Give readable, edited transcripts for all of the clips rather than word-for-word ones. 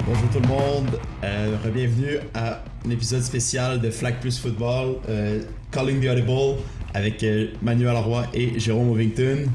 Bonjour tout le monde, bienvenue à un épisode spécial de Flag Plus Football, Calling the Audible avec Manuel Roy et Jérôme Ovington.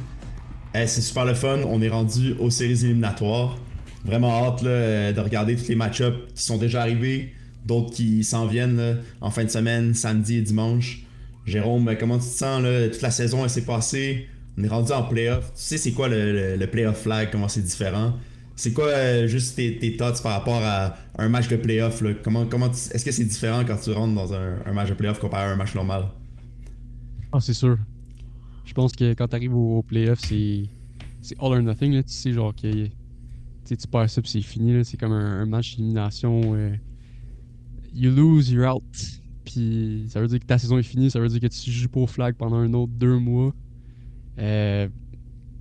C'est super le fun, on est rendu aux séries éliminatoires. Vraiment hâte là, de regarder tous les match-ups qui sont déjà arrivés, d'autres qui s'en viennent là, en fin de semaine, samedi et dimanche. Jérôme, comment tu te sens là? Toute la saison elle s'est passée, on est rendu en playoff. Tu sais c'est quoi le playoff flag, comment c'est différent? C'est quoi juste tes thoughts par rapport à un match de playoff là? Est-ce que c'est différent quand tu rentres dans un match de playoff comparé à un match normal? Ah, c'est sûr. Je pense que quand t'arrives au playoff, c'est all or nothing. Là. Tu sais, genre, que tu sais, tu perds ça puis c'est fini. Là. C'est comme un match d'élimination. You lose, you're out. Puis ça veut dire que ta saison est finie. Ça veut dire que tu joues pas au flag pendant un autre 2 mois. Euh,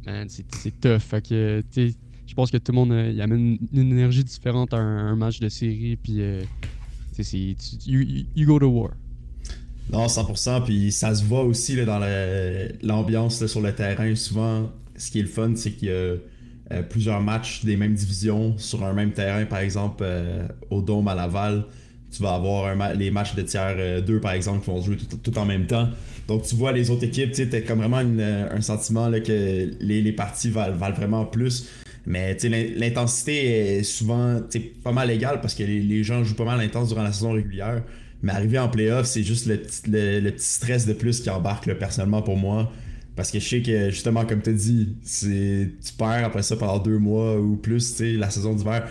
Man, c'est tough. Fait que, tu sais, je pense que tout le monde il amène une énergie différente à un match de série. Puis, tu sais, you go to war. Non, 100%, puis ça se voit aussi là, dans l'ambiance là, sur le terrain. Souvent, ce qui est le fun, c'est qu'il y a plusieurs matchs des mêmes divisions sur un même terrain. Par exemple, au Dôme à Laval, tu vas avoir les matchs de tiers 2, par exemple, qui vont se jouer tout en même temps. Donc, tu vois les autres équipes, tu as comme vraiment un sentiment là, que les parties valent vraiment plus. Mais l'intensité est souvent pas mal égale parce que les gens jouent pas mal intense durant la saison régulière. Mais arrivé en playoff, c'est juste le petit stress de plus qui embarque là, personnellement pour moi. Parce que je sais que justement, comme tu as dit, tu perds après ça pendant 2 mois ou plus, tu sais, la saison d'hiver.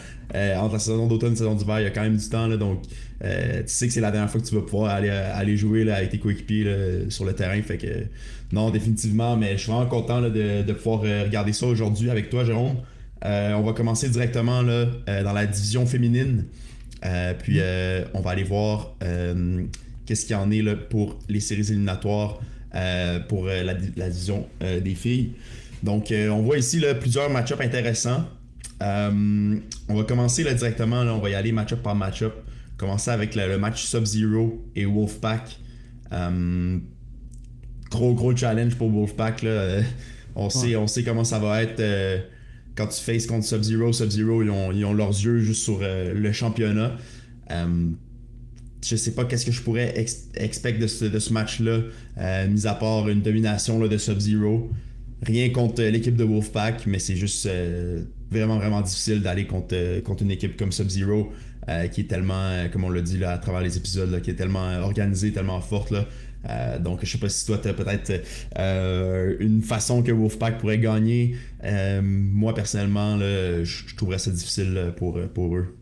Entre la saison d'automne et la saison d'hiver, il y a quand même du temps. Là, donc, tu sais que c'est la dernière fois que tu vas pouvoir aller jouer là, avec tes coéquipiers là, sur le terrain. Fait que, non, définitivement. Mais je suis vraiment content là, de pouvoir regarder ça aujourd'hui avec toi, Jérôme. On va commencer directement là, dans la division féminine. Puis on va aller voir qu'est-ce qu'il y en est là, pour les séries éliminatoires pour la division des filles. Donc on voit ici là, plusieurs match-ups intéressants. On va commencer là, directement, là, on va y aller match-up par match-up. Commencer avec le match Sub-Zero et Wolfpack. Gros challenge pour Wolfpack. Là. Ouais. On sait comment ça va être quand tu faces contre Sub-Zero. Sub-Zero, ils ont leurs yeux juste sur le championnat. Je sais pas qu'est-ce que je pourrais expect de ce match-là, mis à part une domination là, de Sub-Zero. Rien contre l'équipe de Wolfpack, mais c'est juste vraiment difficile d'aller contre une équipe comme Sub-Zero, qui est tellement, comme on l'a dit là, à travers les épisodes, là, qui est tellement organisée, tellement forte. Là. Donc, je sais pas si toi, tu as peut-être une façon que Wolfpack pourrait gagner. Moi, personnellement, là, je trouverais ça difficile là, pour eux.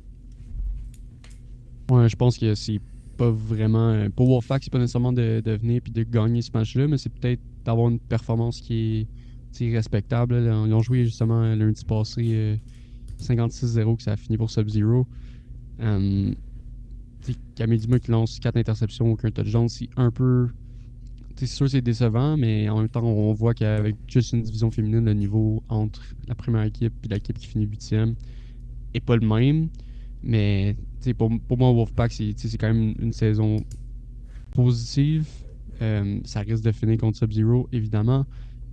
Ouais, je pense que c'est pas vraiment. Pour Wolfpack, c'est pas nécessairement de venir puis de gagner ce match-là, mais c'est peut-être d'avoir une performance qui est tu sais, respectable. Là. Ils ont joué justement lundi passé 56-0 que ça a fini pour Sub-Zero. Tu sais, Camille Duma qui lance 4 interceptions, aucun touchdown, c'est un peu. Tu sais, c'est sûr que c'est décevant, mais en même temps, on voit qu'avec juste une division féminine, le niveau entre la première équipe et l'équipe qui finit huitième est pas le même. Mais tu sais, pour moi, Wolfpack, tu sais, c'est quand même une saison positive. Ça risque de finir contre Sub-Zero, évidemment.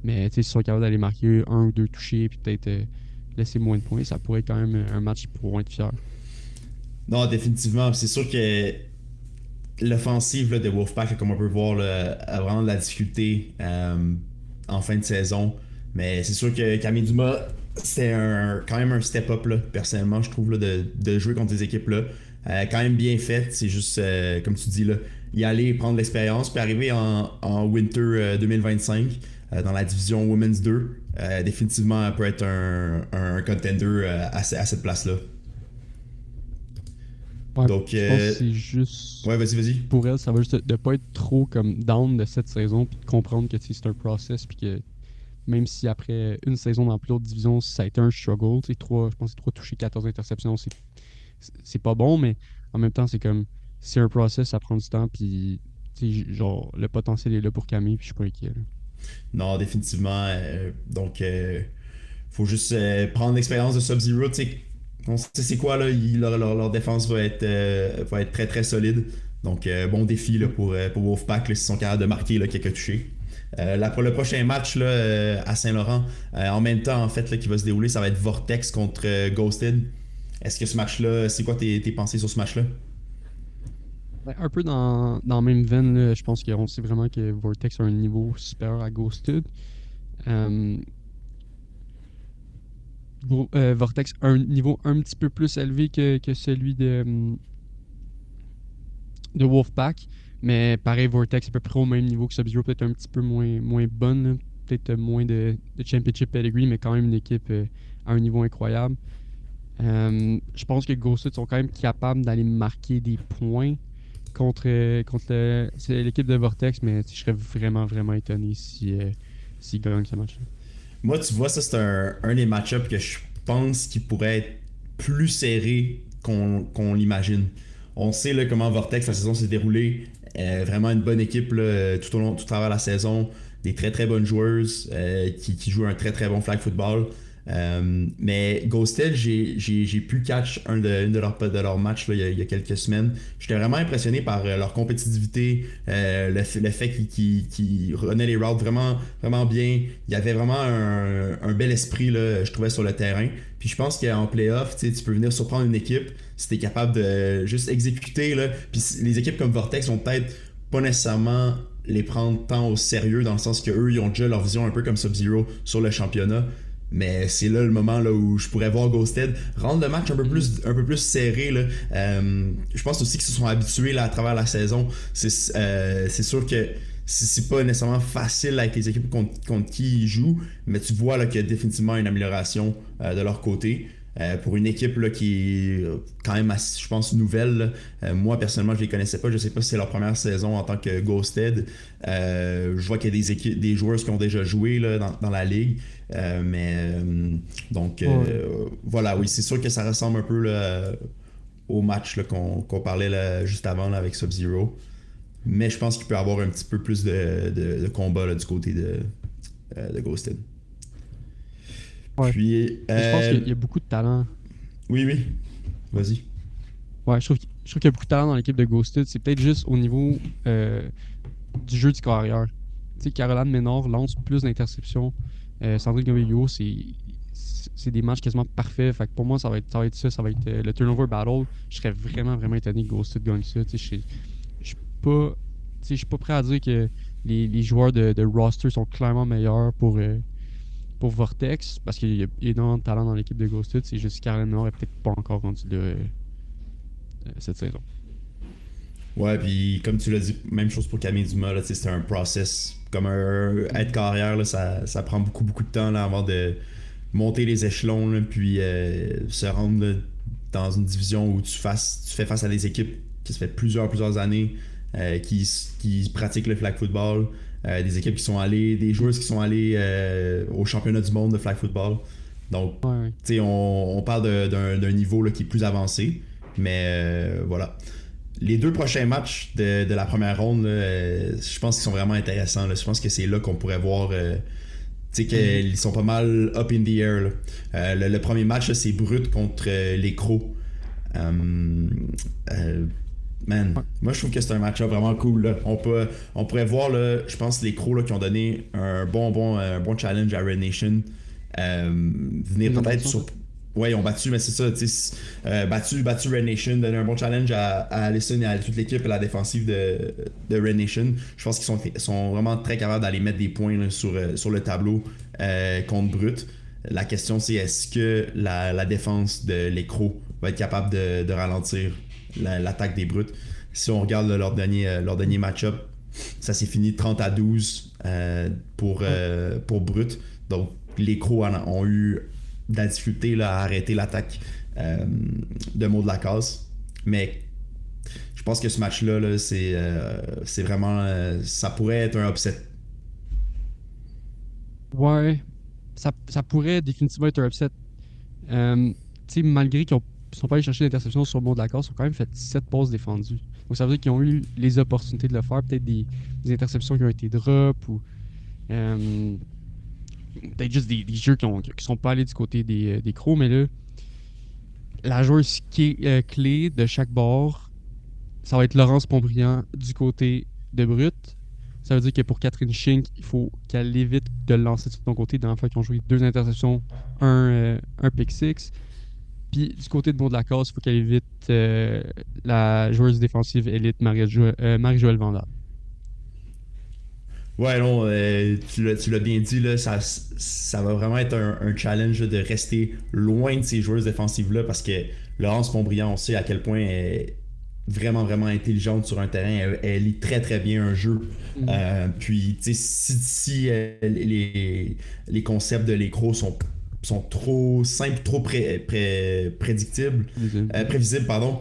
Mais tu sais, s'ils sont capables d'aller marquer un ou deux touchés puis peut-être laisser moins de points, ça pourrait être quand même un match pour être fier. Non, définitivement. C'est sûr que l'offensive là, de Wolfpack, là, comme on peut voir, là, a vraiment de la difficulté en fin de saison. Mais c'est sûr que Camille Dumas, c'était quand même un step-up, là, personnellement, je trouve, là, de jouer contre ces équipes-là. Quand même bien fait. C'est juste, comme tu dis, là, y aller, prendre l'expérience, puis arriver en Winter 2025 dans la division Women's 2. Définitivement, elle peut être un contender à cette place-là. Ouais, Donc, je pense que c'est juste ouais, vas-y. pour elle, ça va juste de pas être trop comme down de cette saison, puis de comprendre que tu sais, c'est un process, puis que même si après une saison dans plus haute division, ça a été un struggle, tu sais, je pense que c'est 3 touchés, 14 interceptions, c'est pas bon, mais en même temps, c'est comme, c'est un process, ça prend du temps, puis tu sais, genre, le potentiel est là pour Camille, puis je suis pas inquiet. Là. Non, définitivement. Donc, faut juste prendre l'expérience de Sub-Zero. On sait c'est quoi, là. Leur défense va être très solide. Donc, bon défi là, Mm. pour Wolfpack là, s'ils sont capables de marquer là, quelques touchés. Pour le prochain match là, à Saint-Laurent, en même temps, en fait, là, qui va se dérouler, ça va être Vortex contre Ghosted. Est-ce que ce match-là, c'est quoi tes pensées sur ce match-là? Ben, un peu dans la même veine, là, je pense qu'on sait vraiment que Vortex a un niveau supérieur à Ghosted. Euh, Vortex a un niveau un petit peu plus élevé que celui de Wolfpack. Mais pareil, Vortex est à peu près au même niveau que Sub-Zero, peut-être un petit peu moins bonne, là. Peut-être moins de Championship Pedigree, mais quand même une équipe à un niveau incroyable. Je pense que Ghosted sont quand même capables d'aller marquer des points contre l'équipe de Vortex, mais je serais vraiment, vraiment étonné s'ils gagnent ce match-là. Moi, tu vois, ça, c'est un des match-ups que je pense qui pourrait être plus serré qu'on l'imagine. On sait là, comment Vortex, la saison s'est déroulée. Vraiment une bonne équipe là, tout à travers la saison. Des très très bonnes joueuses qui jouent un très très bon flag football. Mais Ghosted, j'ai pu catch une de leurs matchs là, il y a quelques semaines. J'étais vraiment impressionné par leur compétitivité, le fait qu'ils renaient les routes vraiment, vraiment bien. Il y avait vraiment un bel esprit, là, je trouvais, sur le terrain. Puis je pense qu'en playoff, tu peux venir surprendre une équipe si tu es capable de juste exécuter. Là. Puis les équipes comme Vortex vont peut-être pas nécessairement les prendre tant au sérieux dans le sens qu'eux, ils ont déjà leur vision un peu comme Sub-Zero sur le championnat. Mais c'est là le moment là, où je pourrais voir Ghosted rendre le match un peu plus serré. Là. Je pense aussi qu'ils se sont habitués là, à travers la saison. C'est sûr que c'est pas nécessairement facile avec les équipes contre qui ils jouent, mais tu vois là, qu'il y a définitivement une amélioration de leur côté. Pour une équipe là, qui est quand même, assez, je pense, nouvelle. Là. Moi, personnellement, je les connaissais pas. Je sais pas si c'est leur première saison en tant que Ghosted. Je vois qu'il y a des joueurs qui ont déjà joué là, dans la ligue. Donc, Ouais. voilà, oui, c'est sûr que ça ressemble un peu là, au match là, qu'on parlait là, juste avant là, avec Sub-Zero. Mais je pense qu'il peut y avoir un petit peu plus de combat là, du côté de Ghosted. Ouais. Puis, Mais je pense qu'il y a beaucoup de talent. oui, oui, vas-y. Ouais, je trouve qu'il y a beaucoup de talent dans l'équipe de Ghosted. C'est peut-être juste au niveau du jeu du carrière. Tu sais, Caroline Ménard lance plus d'interceptions. Sandrine Gomillo, c'est des matchs quasiment parfaits. Fait que pour moi, ça va être le turnover battle. Je serais vraiment, vraiment étonné que Ghosted gagne ça. Tu sais, je suis pas, tu sais, je suis pas prêt à dire que les joueurs de roster sont clairement meilleurs pour Vortex parce qu'il y a énormément de talent dans l'équipe de Ghosted. C'est juste que Caroline Ménard est peut-être pas encore rendu là cette saison. Ouais, puis comme tu l'as dit, même chose pour Camille Dumas, là, c'est un process. Comme être carrière, là, ça prend beaucoup, beaucoup de temps là, avant de monter les échelons, là, puis se rendre là, dans une division où tu fais face à des équipes qui se fait plusieurs années, qui pratiquent le flag football, des équipes qui sont allées, des joueurs qui sont allés au championnat du monde de flag football. Donc, Ouais, ouais. tu sais, on parle d'un niveau là, qui est plus avancé, mais voilà. Les deux prochains matchs de la première ronde, là, je pense qu'ils sont vraiment intéressants. Là. Je pense que c'est là qu'on pourrait voir tu sais Mhm. qu'ils sont pas mal up in the air. Là. Le premier match, là, c'est Brut contre les Crocs. Euh, euh, Man, Ouais. moi je trouve que c'est un match-up vraiment cool. Là. On pourrait voir, là, je pense, les Crocs là, qui ont donné un bon challenge à Red Nation. Venir Ils l'ont peut-être battu en sur. fait. Ouais, ils ont battu, mais c'est ça, tu sais, battu Red Nation, donné un bon challenge à Allison et à toute l'équipe et la défensive de Red Nation. Je pense sont vraiment très capables d'aller mettre des points là, sur le tableau contre Brut. La question, c'est est-ce que la défense de l'écro va être capable de ralentir l'attaque des Brutes. Si on regarde là, leur dernier match-up, ça s'est fini 30-12 Ouais. pour Brut. Donc, les Crocs ont eu de la difficulté là, à arrêter l'attaque de Maud de la Casse. Mais je pense que ce match-là, là, c'est vraiment. Ça pourrait être un upset. Ouais. Ça pourrait définitivement être un upset. Tu sais, malgré qu'ils sont pas allés chercher l'interception sur le mot de la case, ils ont quand même fait 7 passes défendues. Donc ça veut dire qu'ils ont eu les opportunités de le faire. Peut-être des interceptions qui ont été drop ou euh, peut-être juste des jeux qui sont pas allés du côté des Crocs. Mais là, la joueuse clé de chaque bord, ça va être Laurence Pontbriand du côté de Brut. Ça veut dire que pour Catherine Schink, il faut qu'elle évite de le lancer de son côté. Dans le fait qu'ils ont joué 2 interceptions, un pick six. Puis du côté de Bon de la Cause, il faut qu'elle évite la joueuse défensive élite Marie-Joëlle Vandal. Ouais, non, tu l'as bien dit, là, ça va vraiment être un challenge là, de rester loin de ces joueuses défensives-là parce que Laurence Pontbriand, on sait à quel point elle est vraiment, vraiment intelligente sur un terrain. Elle lit très, très bien un jeu. Mhm. Puis, tu sais, si les concepts de l'écro sont trop simples, trop prédictibles, Visible. prévisibles, pardon,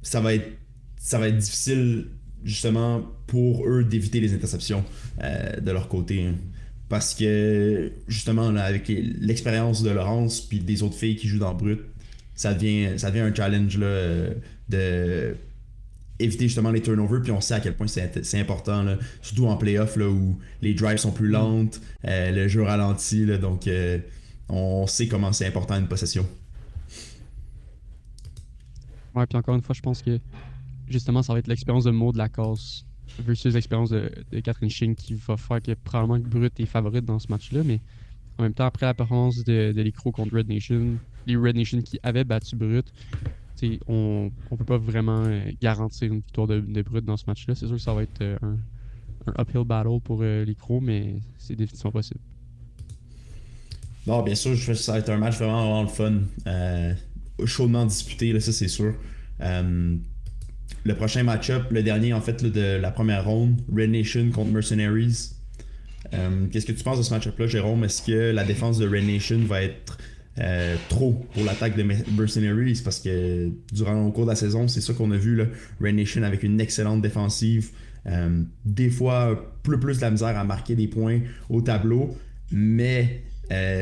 ça va être ça va être difficile justement pour eux d'éviter les interceptions de leur côté, hein. Parce que justement là, avec l'expérience de Laurence puis des autres filles qui jouent dans Brut, ça devient un challenge là, de éviter justement les turnovers, puis on sait à quel point c'est important, là, surtout en playoff là, où les drives sont plus Mhm. lentes, le jeu ralentit, là, donc on sait comment c'est important une possession. Ouais, puis encore une fois, je pense que justement, ça va être l'expérience de Maud Lacasse versus l'expérience de Catherine Ching qui va faire que probablement que Brut est favorite dans ce match-là. Mais en même temps, après la performance de l'Écro contre Red Nation, les Red Nation qui avaient battu Brut, on peut pas vraiment garantir une victoire de Brut dans ce match-là. C'est sûr que ça va être un uphill battle pour l'Écro, mais c'est définitivement possible. Non, bien sûr, ça va être un match vraiment, vraiment le fun. Chaudement disputé, là, ça c'est sûr. Euh, le prochain match-up, le dernier en fait là, de la première ronde, Red Nation contre Mercenaries. Qu'est-ce que tu penses de ce match-up-là, Jérôme? Est-ce que la défense de Red Nation va être trop pour l'attaque de Mercenaries? Parce que durant le cours de la saison, c'est ça qu'on a vu, là, Red Nation avec une excellente défensive. Des fois, plus de la misère à marquer des points au tableau. Mais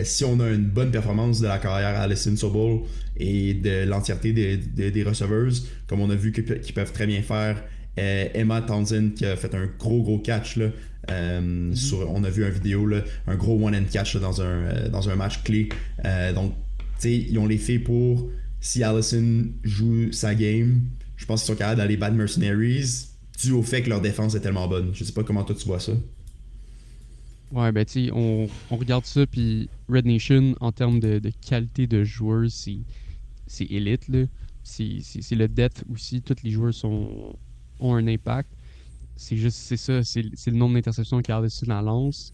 si on a une bonne performance de la carrière à Alison Sobol et de l'entièreté des receveuses, comme on a vu qu'ils peuvent très bien faire, Emma Townsend qui a fait un gros catch là, Mhm. on a vu une vidéo, là, un gros one-hand catch là, dans un match clé. Donc, tu sais, ils ont les faits pour, si Allison joue sa game, je pense qu'ils sont capables d'aller battre Mercenaries dû au fait que leur défense est tellement bonne. Je sais pas comment toi tu vois ça. Ouais, ben tu sais, on regarde ça, puis Red Nation, en termes de qualité de joueurs, c'est élite, là. C'est le depth aussi. Tous les joueurs ont un impact. C'est juste, c'est ça, c'est le nombre d'interceptions qu'Allison la lance.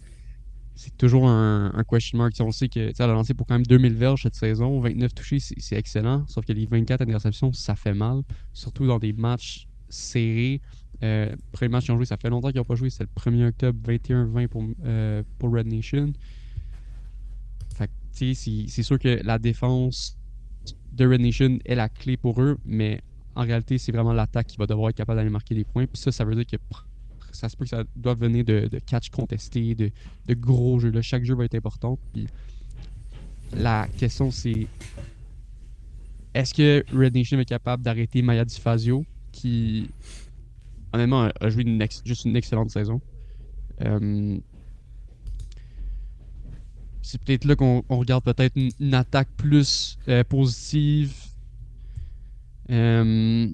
C'est toujours un question mark. On sait que, tu sais, elle a lancé pour quand même 2000 verges cette saison, 29 touchés, c'est excellent. Sauf que les 24 interceptions, ça fait mal. Surtout dans des matchs serrés. Premier match qu'ils ont joué, ça fait longtemps qu'ils n'ont pas joué. C'est le 1er octobre, 21-20 pour Red Nation. Fait que, tu sais, c'est sûr que la défense de Red Nation est la clé pour eux, mais en réalité, c'est vraiment l'attaque qui va devoir être capable d'aller marquer des points. Puis ça veut dire que ça se peut que ça doit venir de catch contestés, de gros jeux. Là. Chaque jeu va être important. Puis la question, c'est est-ce que Red Nation est capable d'arrêter Maya DiFazio, qui, honnêtement, a joué juste une excellente saison. Euh, c'est peut-être là qu'on regarde peut-être une attaque plus positive. Euh,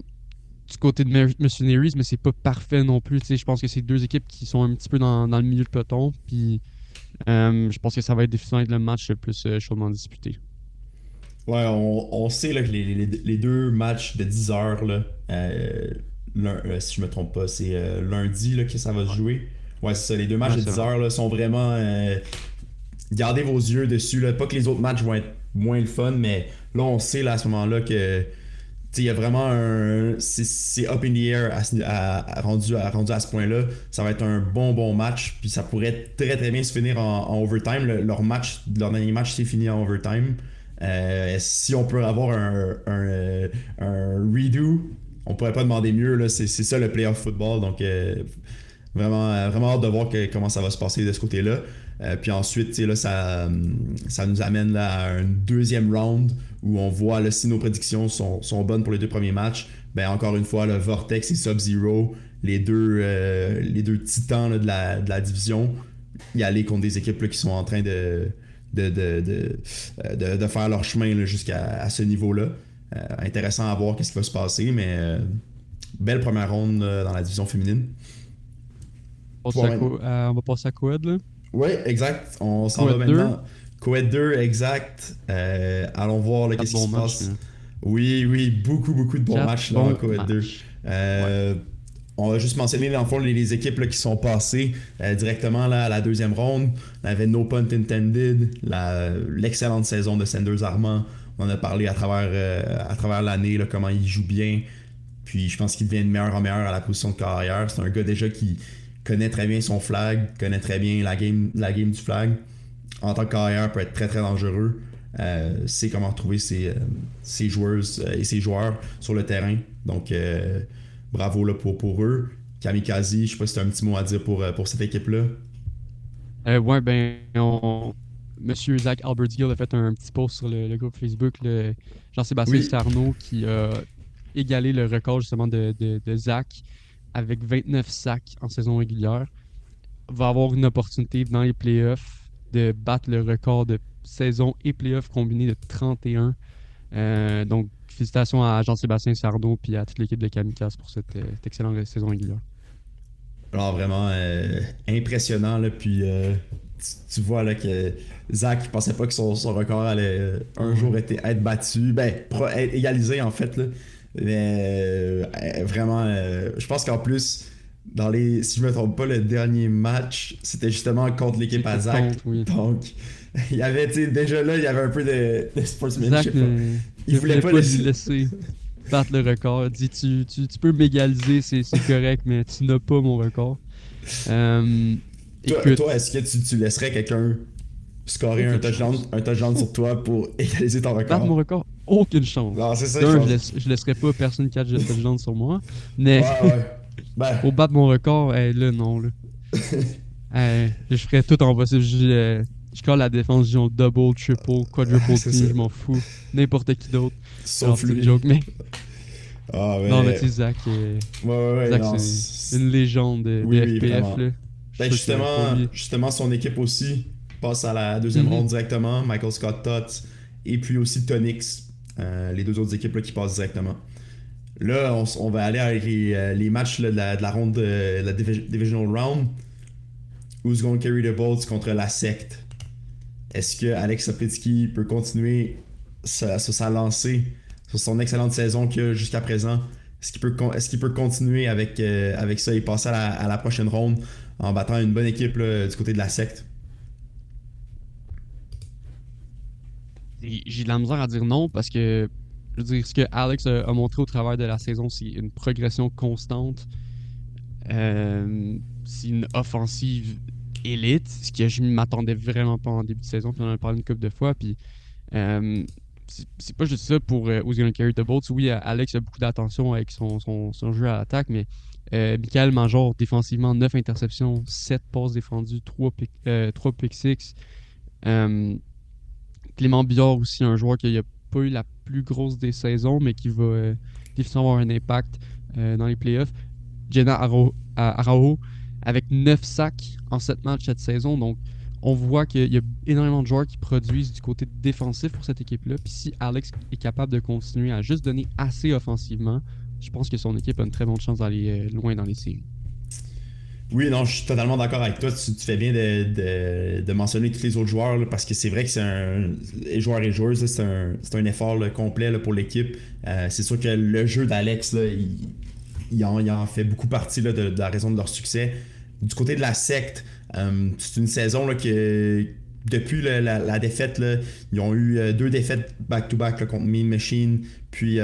du côté de Mercenaries, mais c'est pas parfait non plus. Je pense que c'est deux équipes qui sont un petit peu dans le milieu de peloton. Puis je pense que ça va être définitivement le match le plus chaudement disputé. Ouais, on sait là, que les deux matchs de 10 heures, là, si je me trompe pas, c'est lundi là, que ça va se Ouais, jouer. Ouais, c'est ça. Les deux matchs ouais de c'est 10 vrai. heures là, sont vraiment. Gardez vos yeux dessus. Là. Pas que les autres matchs vont être moins le fun, mais là, on sait là, à ce moment-là que il y a vraiment un. C'est up in the air rendu à ce point-là. Ça va être un bon match. Puis ça pourrait très très bien se finir en overtime. Leur dernier match s'est fini en overtime. Si on peut avoir un redo, on pourrait pas demander mieux. Là. C'est ça le playoff football. Donc vraiment hâte de voir comment ça va se passer de ce côté-là. Puis ensuite, là, ça nous amène là, à un deuxième round où on voit là, si nos prédictions sont bonnes pour les deux premiers matchs. Ben, encore une fois, le Vortex et Sub-Zero, les deux titans là, de la division, y aller contre des équipes là, qui sont en train de faire leur chemin là, jusqu'à ce niveau-là. Intéressant à voir qu'est-ce qui va se passer, mais belle première ronde dans la division féminine. On Pour va passer à Coed, là. Ouais, exact. On s'en va Coed 2. maintenant. Coed 2, exact. Allons voir là, 4 qu'est-ce qui bons se matchs. passe. Oui, oui, beaucoup, beaucoup de bons 4 matchs là, en bons Coed 2. matchs. Ouais. On va juste mentionner dans le fond les équipes là, qui sont passées directement là, à la deuxième ronde. On avait No Punt Intended, l'excellente saison de Sanders Armand. On en a parlé à travers l'année, là, comment il joue bien. Puis je pense qu'il devient de meilleur en meilleur à la position de carrière. C'est un gars déjà qui connaît très bien son flag, connaît très bien la game du flag. En tant que carrière, peut être très très dangereux. Sait comment trouver ses joueurs et ses joueurs sur le terrain. Donc bravo là, pour eux. Kamikaze, je sais pas si tu as un petit mot à dire pour cette équipe-là. Ouais, ben, Monsieur Zach Albertgill a fait un petit post sur le groupe Facebook, Jean-Sébastien Oui. Sarno, qui a égalé le record justement de Zach avec 29 sacs en saison régulière. Va avoir une opportunité dans les playoffs de battre le record de saison et playoffs combinés de 31. Donc, félicitations à Jean-Sébastien Sarno et à toute l'équipe de Kamikaze pour cette excellente saison régulière. Alors vraiment impressionnant. Là, puis tu vois là, que Zach pensait pas que son record allait un jour être battu. Ben, être égalisé en fait. Là. Mais vraiment, je pense qu'en plus, si je me trompe pas, le dernier match, c'était justement contre l'équipe à Zach. Oui. Donc, il y avait, déjà là, il y avait un peu de Zach sportsmanship. il voulait pas lui laisser battre le record. Il dit tu peux m'égaliser, c'est correct, mais tu n'as pas mon record. Écoute, Toi, est-ce que tu laisserais quelqu'un scorer un touchdown sur toi pour égaliser ton record? battre mon record, aucune chance. Non, c'est ça, je laisserai pas personne catch de touchdown sur moi. Mais ouais. Ben. pour battre mon record, là, non. Là. Je ferais tout en possible. Je colle la défense, je joue double, triple, quadruple team, je m'en fous. N'importe qui d'autre. Sauf lui. Joke, mais... Ouais. Non, mais tu sais, Zach, Zach non, c'est une légende de FPF. Là. Ben justement, son équipe aussi passe à la deuxième ronde directement. Michael Scott Tutts et puis aussi Tonix, les deux autres équipes là, qui passent directement. Là, on va aller avec les matchs là, de la ronde de la Divisional Round. Who's going to carry the bolts contre la secte? Est-ce que Alex Saplitsky peut continuer sa lancée sur son excellente saison qu'il a jusqu'à présent? Est-ce qu'il peut continuer avec ça et passer à la prochaine ronde en battant une bonne équipe là, du côté de la secte? J'ai de la misère à dire non parce que je veux dire, ce que Alex a montré au travers de la saison, c'est une progression constante. C'est une offensive élite, ce que je ne m'attendais vraiment pas en début de saison. Puis on en a parlé une couple de fois. Puis c'est pas juste ça pour Who's Gonna Carry the Bolts. Oui, Alex a beaucoup d'attention avec son jeu à l'attaque, mais Michael Major, défensivement, 9 interceptions, 7 passes défendues, 3 pick 6. Clément Billard aussi, un joueur qui n'a pas eu la plus grosse des saisons, mais qui va définitivement avoir un impact dans les playoffs. Jenna Araujo avec 9 sacs en 7 matchs cette saison. Donc, on voit qu'il y a énormément de joueurs qui produisent du côté défensif pour cette équipe-là. Puis si Alex est capable de continuer à juste donner assez offensivement, je pense que son équipe a une très bonne chance d'aller loin dans les séries. Oui, non, je suis totalement d'accord avec toi. Tu fais bien de mentionner tous les autres joueurs là, parce que c'est vrai que les joueurs et joueuses, c'est un effort là, complet là, pour l'équipe. C'est sûr que le jeu d'Alex, là, il en fait beaucoup partie là, de la raison de leur succès. Du côté de la secte, c'est une saison là, que depuis la défaite, là, ils ont eu 2 défaites back-to-back là, contre Mean Machine, puis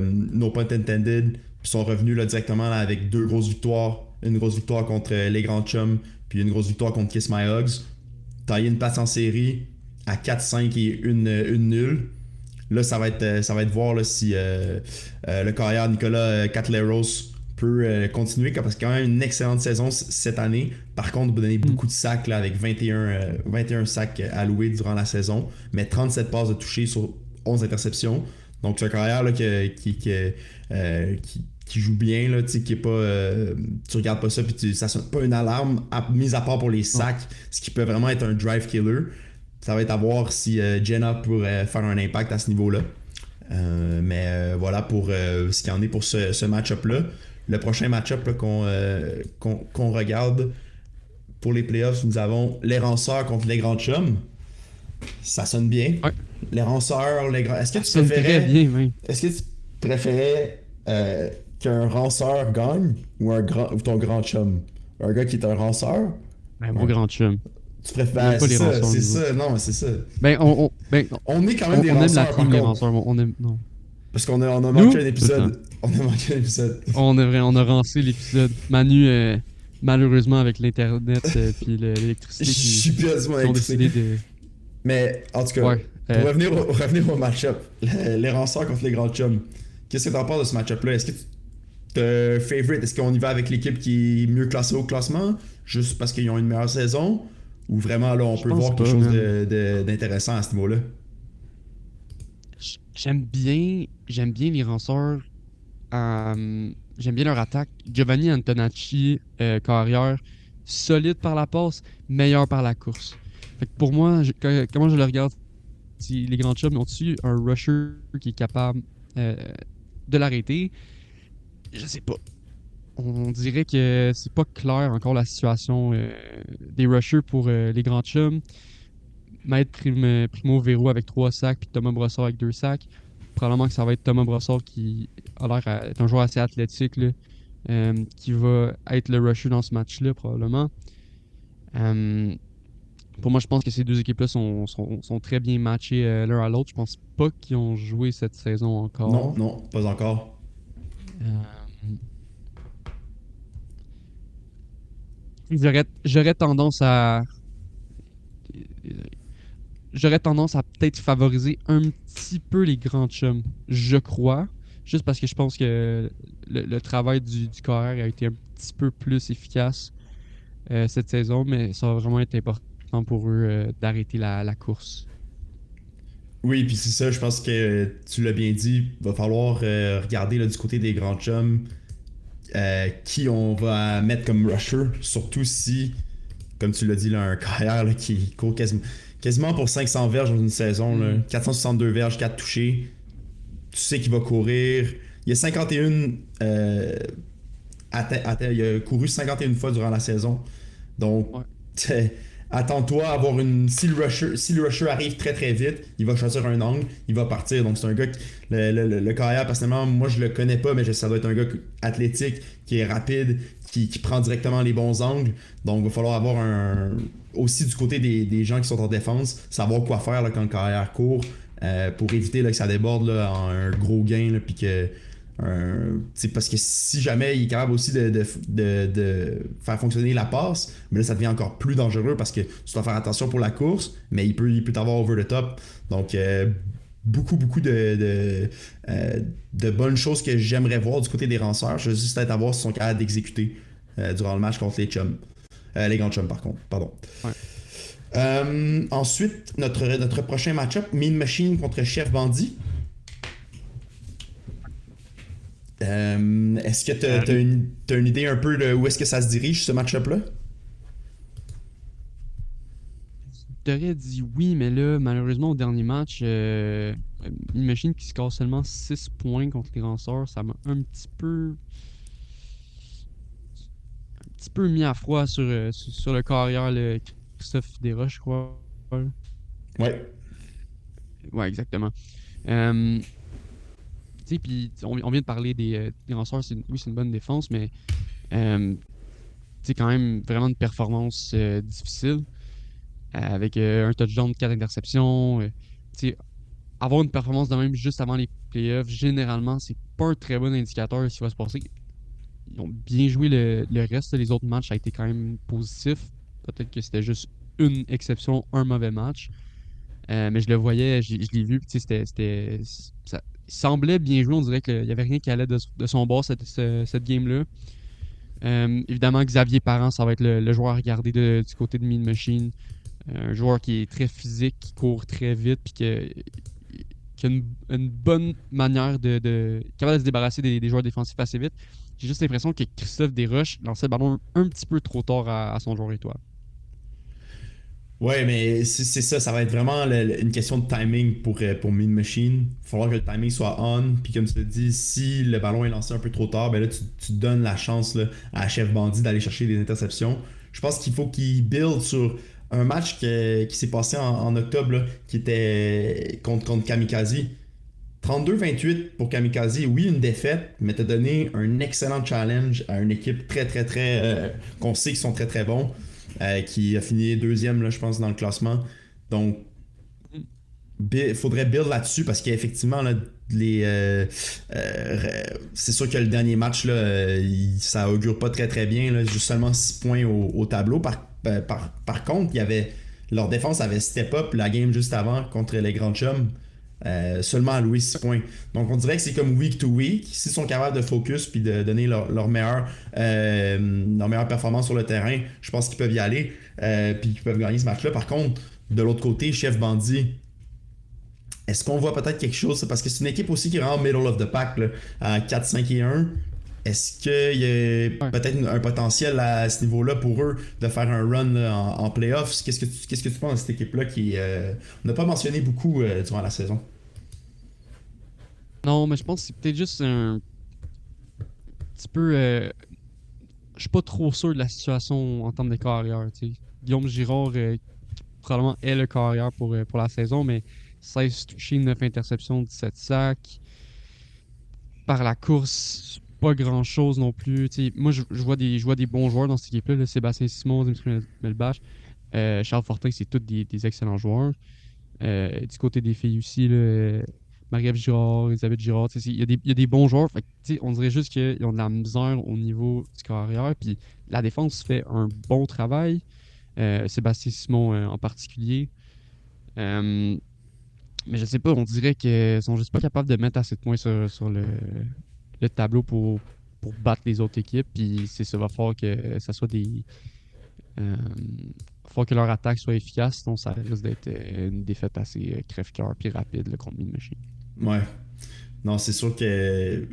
No Pun Intended, puis sont revenus là, directement là, avec 2 grosses victoires. Une grosse victoire contre les Grands Chums, puis une grosse victoire contre Kiss My Hugs. Tailler une place en série à 4-5 et une nulle. Là, ça va être voir là, si le carrière Nicolas Catleros peut continuer, parce qu'il a quand même une excellente saison cette année. Par contre, il va donner beaucoup de sacs là, avec 21 sacs alloués durant la saison, mais 37 passes de toucher sur 11 interceptions. Donc, c'est un carrière là, qui joue bien, là, qui est pas. Tu regardes pas ça, puis ça sonne pas une alarme, mis à part pour les sacs, ce qui peut vraiment être un drive killer. Ça va être à voir si Jenna pourrait faire un impact à ce niveau-là. Mais voilà pour ce qu'il y en est pour ce match-up-là. Le prochain match-up là, qu'on regarde pour les playoffs, nous avons les Ranceurs contre les Grands Chums. Ça sonne bien. Ouais, Les ranceurs, les grands. ça sonne très bien, même. Est-ce que tu préférais qu'un ranceur gagne ou ou ton grand chum? Un gars qui est un ranceur? Ben, mon Un- grand chum. Tu On n'aime préfères. pas les ranceurs, C'est nous ça, autres. non, c'est ça. Ben, On est quand même des on aime la ranceurs par team, les contre. ranceurs. On aime. Non. Parce qu'on a manqué Nous, un tout le temps. épisode. On a manqué un épisode. On est vrai, on a rancé l'épisode. Manu, malheureusement, avec l'Internet puis Je l'électricité suis quasiment qui ont électrique. décidé de. Mais en tout cas, Ouais. pour revenir au match-up, les ranceurs contre les grands chums, qu'est-ce que t'en penses de ce match-up-là? Est-ce que tu te favorite? Est-ce qu'on y va avec l'équipe qui est mieux classée au classement, juste parce qu'ils ont une meilleure saison? Ou vraiment là, on Je peut pense voir pas, quelque chose man. d'intéressant à ce niveau-là? J'aime bien les ranceurs. J'aime bien leur attaque. Giovanni Antonacci, carrière, solide par la passe, meilleur par la course. Fait que pour moi, comment je le regarde, si les grands chums ont-tu un rusher qui est capable euh, de l'arrêter? Je sais pas. On dirait que c'est pas clair encore la situation des rushers pour les grands chums. Maître Primo Vero avec 3 sacs, puis Thomas Brossard avec 2 sacs. Probablement que ça va être Thomas Brossard qui a l'air d'être un joueur assez athlétique, là, qui va être le rusher dans ce match-là, probablement. Euh, pour moi, je pense que ces deux équipes-là sont très bien matchées l'un à l'autre. Je pense pas qu'ils ont joué cette saison Non, encore. non, pas encore. Euh, j'aurais tendance à. J'aurais tendance à peut-être favoriser un petit peu les grands chums, je crois. Juste parce que je pense que le travail du KR a été un petit peu plus efficace cette saison, mais ça va vraiment être important pour eux d'arrêter la course. Oui, puis c'est ça, je pense que tu l'as bien dit, il va falloir regarder là, du côté des grands chums qui on va mettre comme rusher, surtout si, comme tu l'as dit, là, un carrière là, qui court quasiment pour 500 verges dans une saison, là, Mm. 462 verges, 4 touchés. Tu sais qu'il va courir. Il y a 51. Il a couru 51 fois durant la saison. Donc, Ouais. attends-toi à avoir une. Si le rusher arrive très très vite, il va choisir un angle, il va partir. Donc, c'est un gars qui. Le carrière, personnellement, moi je le connais pas, mais ça doit être un gars athlétique, qui est rapide, qui prend directement les bons angles. Donc, il va falloir avoir un. Aussi du côté des gens qui sont en défense, savoir quoi faire là, quand le carrière court pour éviter là, que ça déborde là, en un gros gain, puis que parce que si jamais il est capable aussi de faire fonctionner la passe, mais là ça devient encore plus dangereux parce que tu dois faire attention pour la course, mais il peut t'avoir over the top. Donc beaucoup de bonnes choses que j'aimerais voir du côté des ranceurs. Je veux juste être à voir s'ils sont capables d'exécuter durant le match contre les chums. Les grands chums par contre, pardon. Ouais. Ensuite, notre prochain match-up, Mean Machine contre Chef Bandit. Est-ce que t'as une idée un peu de où est-ce que ça se dirige, ce match-up-là? T'aurais dit oui, mais là, malheureusement, au dernier match, une machine qui score seulement 6 points contre les lanceurs, ça m'a un petit peu mis à froid sur le carrière, le Christophe Desroches, je crois. Ouais. Ouais, exactement. Euh, Tu sais, puis on vient de parler des lanceurs, oui, c'est une bonne défense, mais tu sais, quand même vraiment une performance difficile avec un touchdown, 4 interceptions. Tu sais, avoir une performance de même juste avant les playoffs, généralement, c'est pas un très bon indicateur de ce qui va se passer. Ils ont bien joué le reste des autres matchs, ça a été quand même positif. Peut-être que c'était juste une exception, un mauvais match. Mais je le voyais, je l'ai vu, puis tu sais, il semblait bien jouer. On dirait qu'il n'y avait rien qui allait de son bord cette game-là. Évidemment, Xavier Parent, ça va être le joueur à regarder du côté de Mean Machine. Un joueur qui est très physique, qui court très vite, puis qui a une bonne manière capable de se débarrasser des joueurs défensifs assez vite. J'ai juste l'impression que Christophe Desroches lançait le ballon un petit peu trop tard à son joueur étoile. Ouais, mais c'est ça, ça va être vraiment une question de timing pour Mean Machine. Il va falloir que le timing soit on. Puis comme tu l'as dit, si le ballon est lancé un peu trop tard, ben là, tu donnes la chance là, à Chef Bandit d'aller chercher des interceptions. Je pense qu'il faut qu'il build sur un match qui s'est passé en octobre, là, qui était contre Kamikaze. 32-28 pour Kamikaze, oui, une défaite, mais t'as donné un excellent challenge à une équipe très, très, très. Qu'on sait qu'ils sont très, très bons, qui a fini deuxième, là, je pense, dans le classement. Donc, il faudrait build là-dessus parce qu'effectivement, là, c'est sûr que le dernier match, là, ça augure pas très, très bien. Là, juste seulement 6 points au tableau. Par contre, leur défense avait step up la game juste avant contre les Grands Chums. Seulement alloué 6 points. Donc on dirait que c'est comme week to week. S'ils sont capables de focus puis de donner leur meilleure performance sur le terrain, je pense qu'ils peuvent y aller. Puis qu'ils peuvent gagner ce match-là. Par contre, de l'autre côté, Chef Bandit, est-ce qu'on voit peut-être quelque chose? Parce que c'est une équipe aussi qui est vraiment middle of the pack, là, à 4, 5 et 1. Est-ce qu'il y a Ouais. peut-être un potentiel à ce niveau-là pour eux de faire un run là, en playoffs? Qu'est-ce que tu penses de cette équipe-là qui on n'a pas mentionné beaucoup durant la saison? Non, mais je pense que c'est peut-être juste un petit peu. Je suis pas trop sûr de la situation en termes de carrière. Tu sais. Guillaume Girard, qui probablement est le carrière pour la saison, mais 16 touchés, 9 interceptions, 17 sacs. Par la course, pas grand-chose non plus. Tu sais, moi, je vois des bons joueurs dans cette équipe-là. Là. Sébastien Simon, Dimitri Melbach, Charles Fortin, c'est tous des excellents joueurs. Du côté des filles aussi, là, Marie-Ève Girard, Elisabeth Girard, tu sais, il y a des bons joueurs. Fait que, tu sais, on dirait juste qu'ils ont de la misère au niveau du carrière. Puis la défense fait un bon travail. Sébastien Simon en particulier. Euh, mais je sais pas, on dirait qu'ils sont juste pas capables de mettre assez de points sur le tableau pour battre les autres équipes. Puis c'est ça, va falloir que ça soit des. Faut que leur attaque soit efficace, sinon ça risque d'être une défaite assez crève-cœur puis rapide là, contre Mean Machine. Ouais. Non, c'est sûr que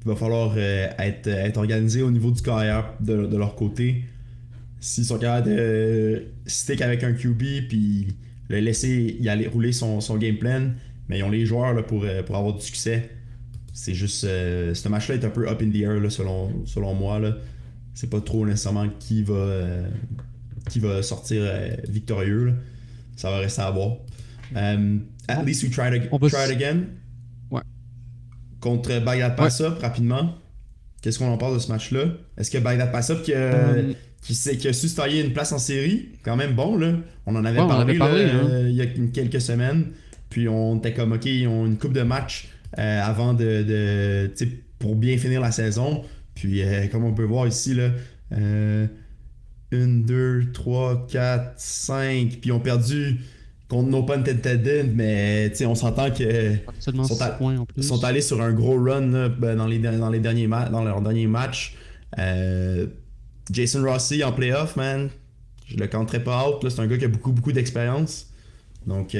il va falloir être organisé au niveau du carrière de leur côté. S'ils sont capables de stick avec un QB puis le laisser y aller rouler son game plan, mais ils ont les joueurs là, pour avoir du succès. C'est juste. Ce match-là est un peu up in the air là, selon moi. Là. C'est pas trop nécessairement qui va sortir victorieux. Là. Ça va rester à voir. At On, least we tried, on va. tried again Ouais. contre Baghdad Ouais. Passop rapidement. Qu'est-ce qu'on en pense de ce match-là? Est-ce que Baghdad Passop Euh, qui a su se tailler une place en série, quand même bon, là. On en avait ouais, on en parlé, avait parlé, là, hein. il y a quelques semaines. Puis on était comme, ok, ils ont une coupe de matchs avant tu sais, pour bien finir la saison. Puis comme on peut voir ici, là, 1, 2, 3, 4, 5. Puis ils ont perdu contre No Pun Intended, mais tu sais, on s'entend que Seulement sont, 6 points en sont plus. allés sur un gros run là, ben, dans leurs derniers matchs. Euh, Jason Rossi en playoff, man, je le compterais pas out. Là, c'est un gars qui a beaucoup, beaucoup d'expérience. Donc,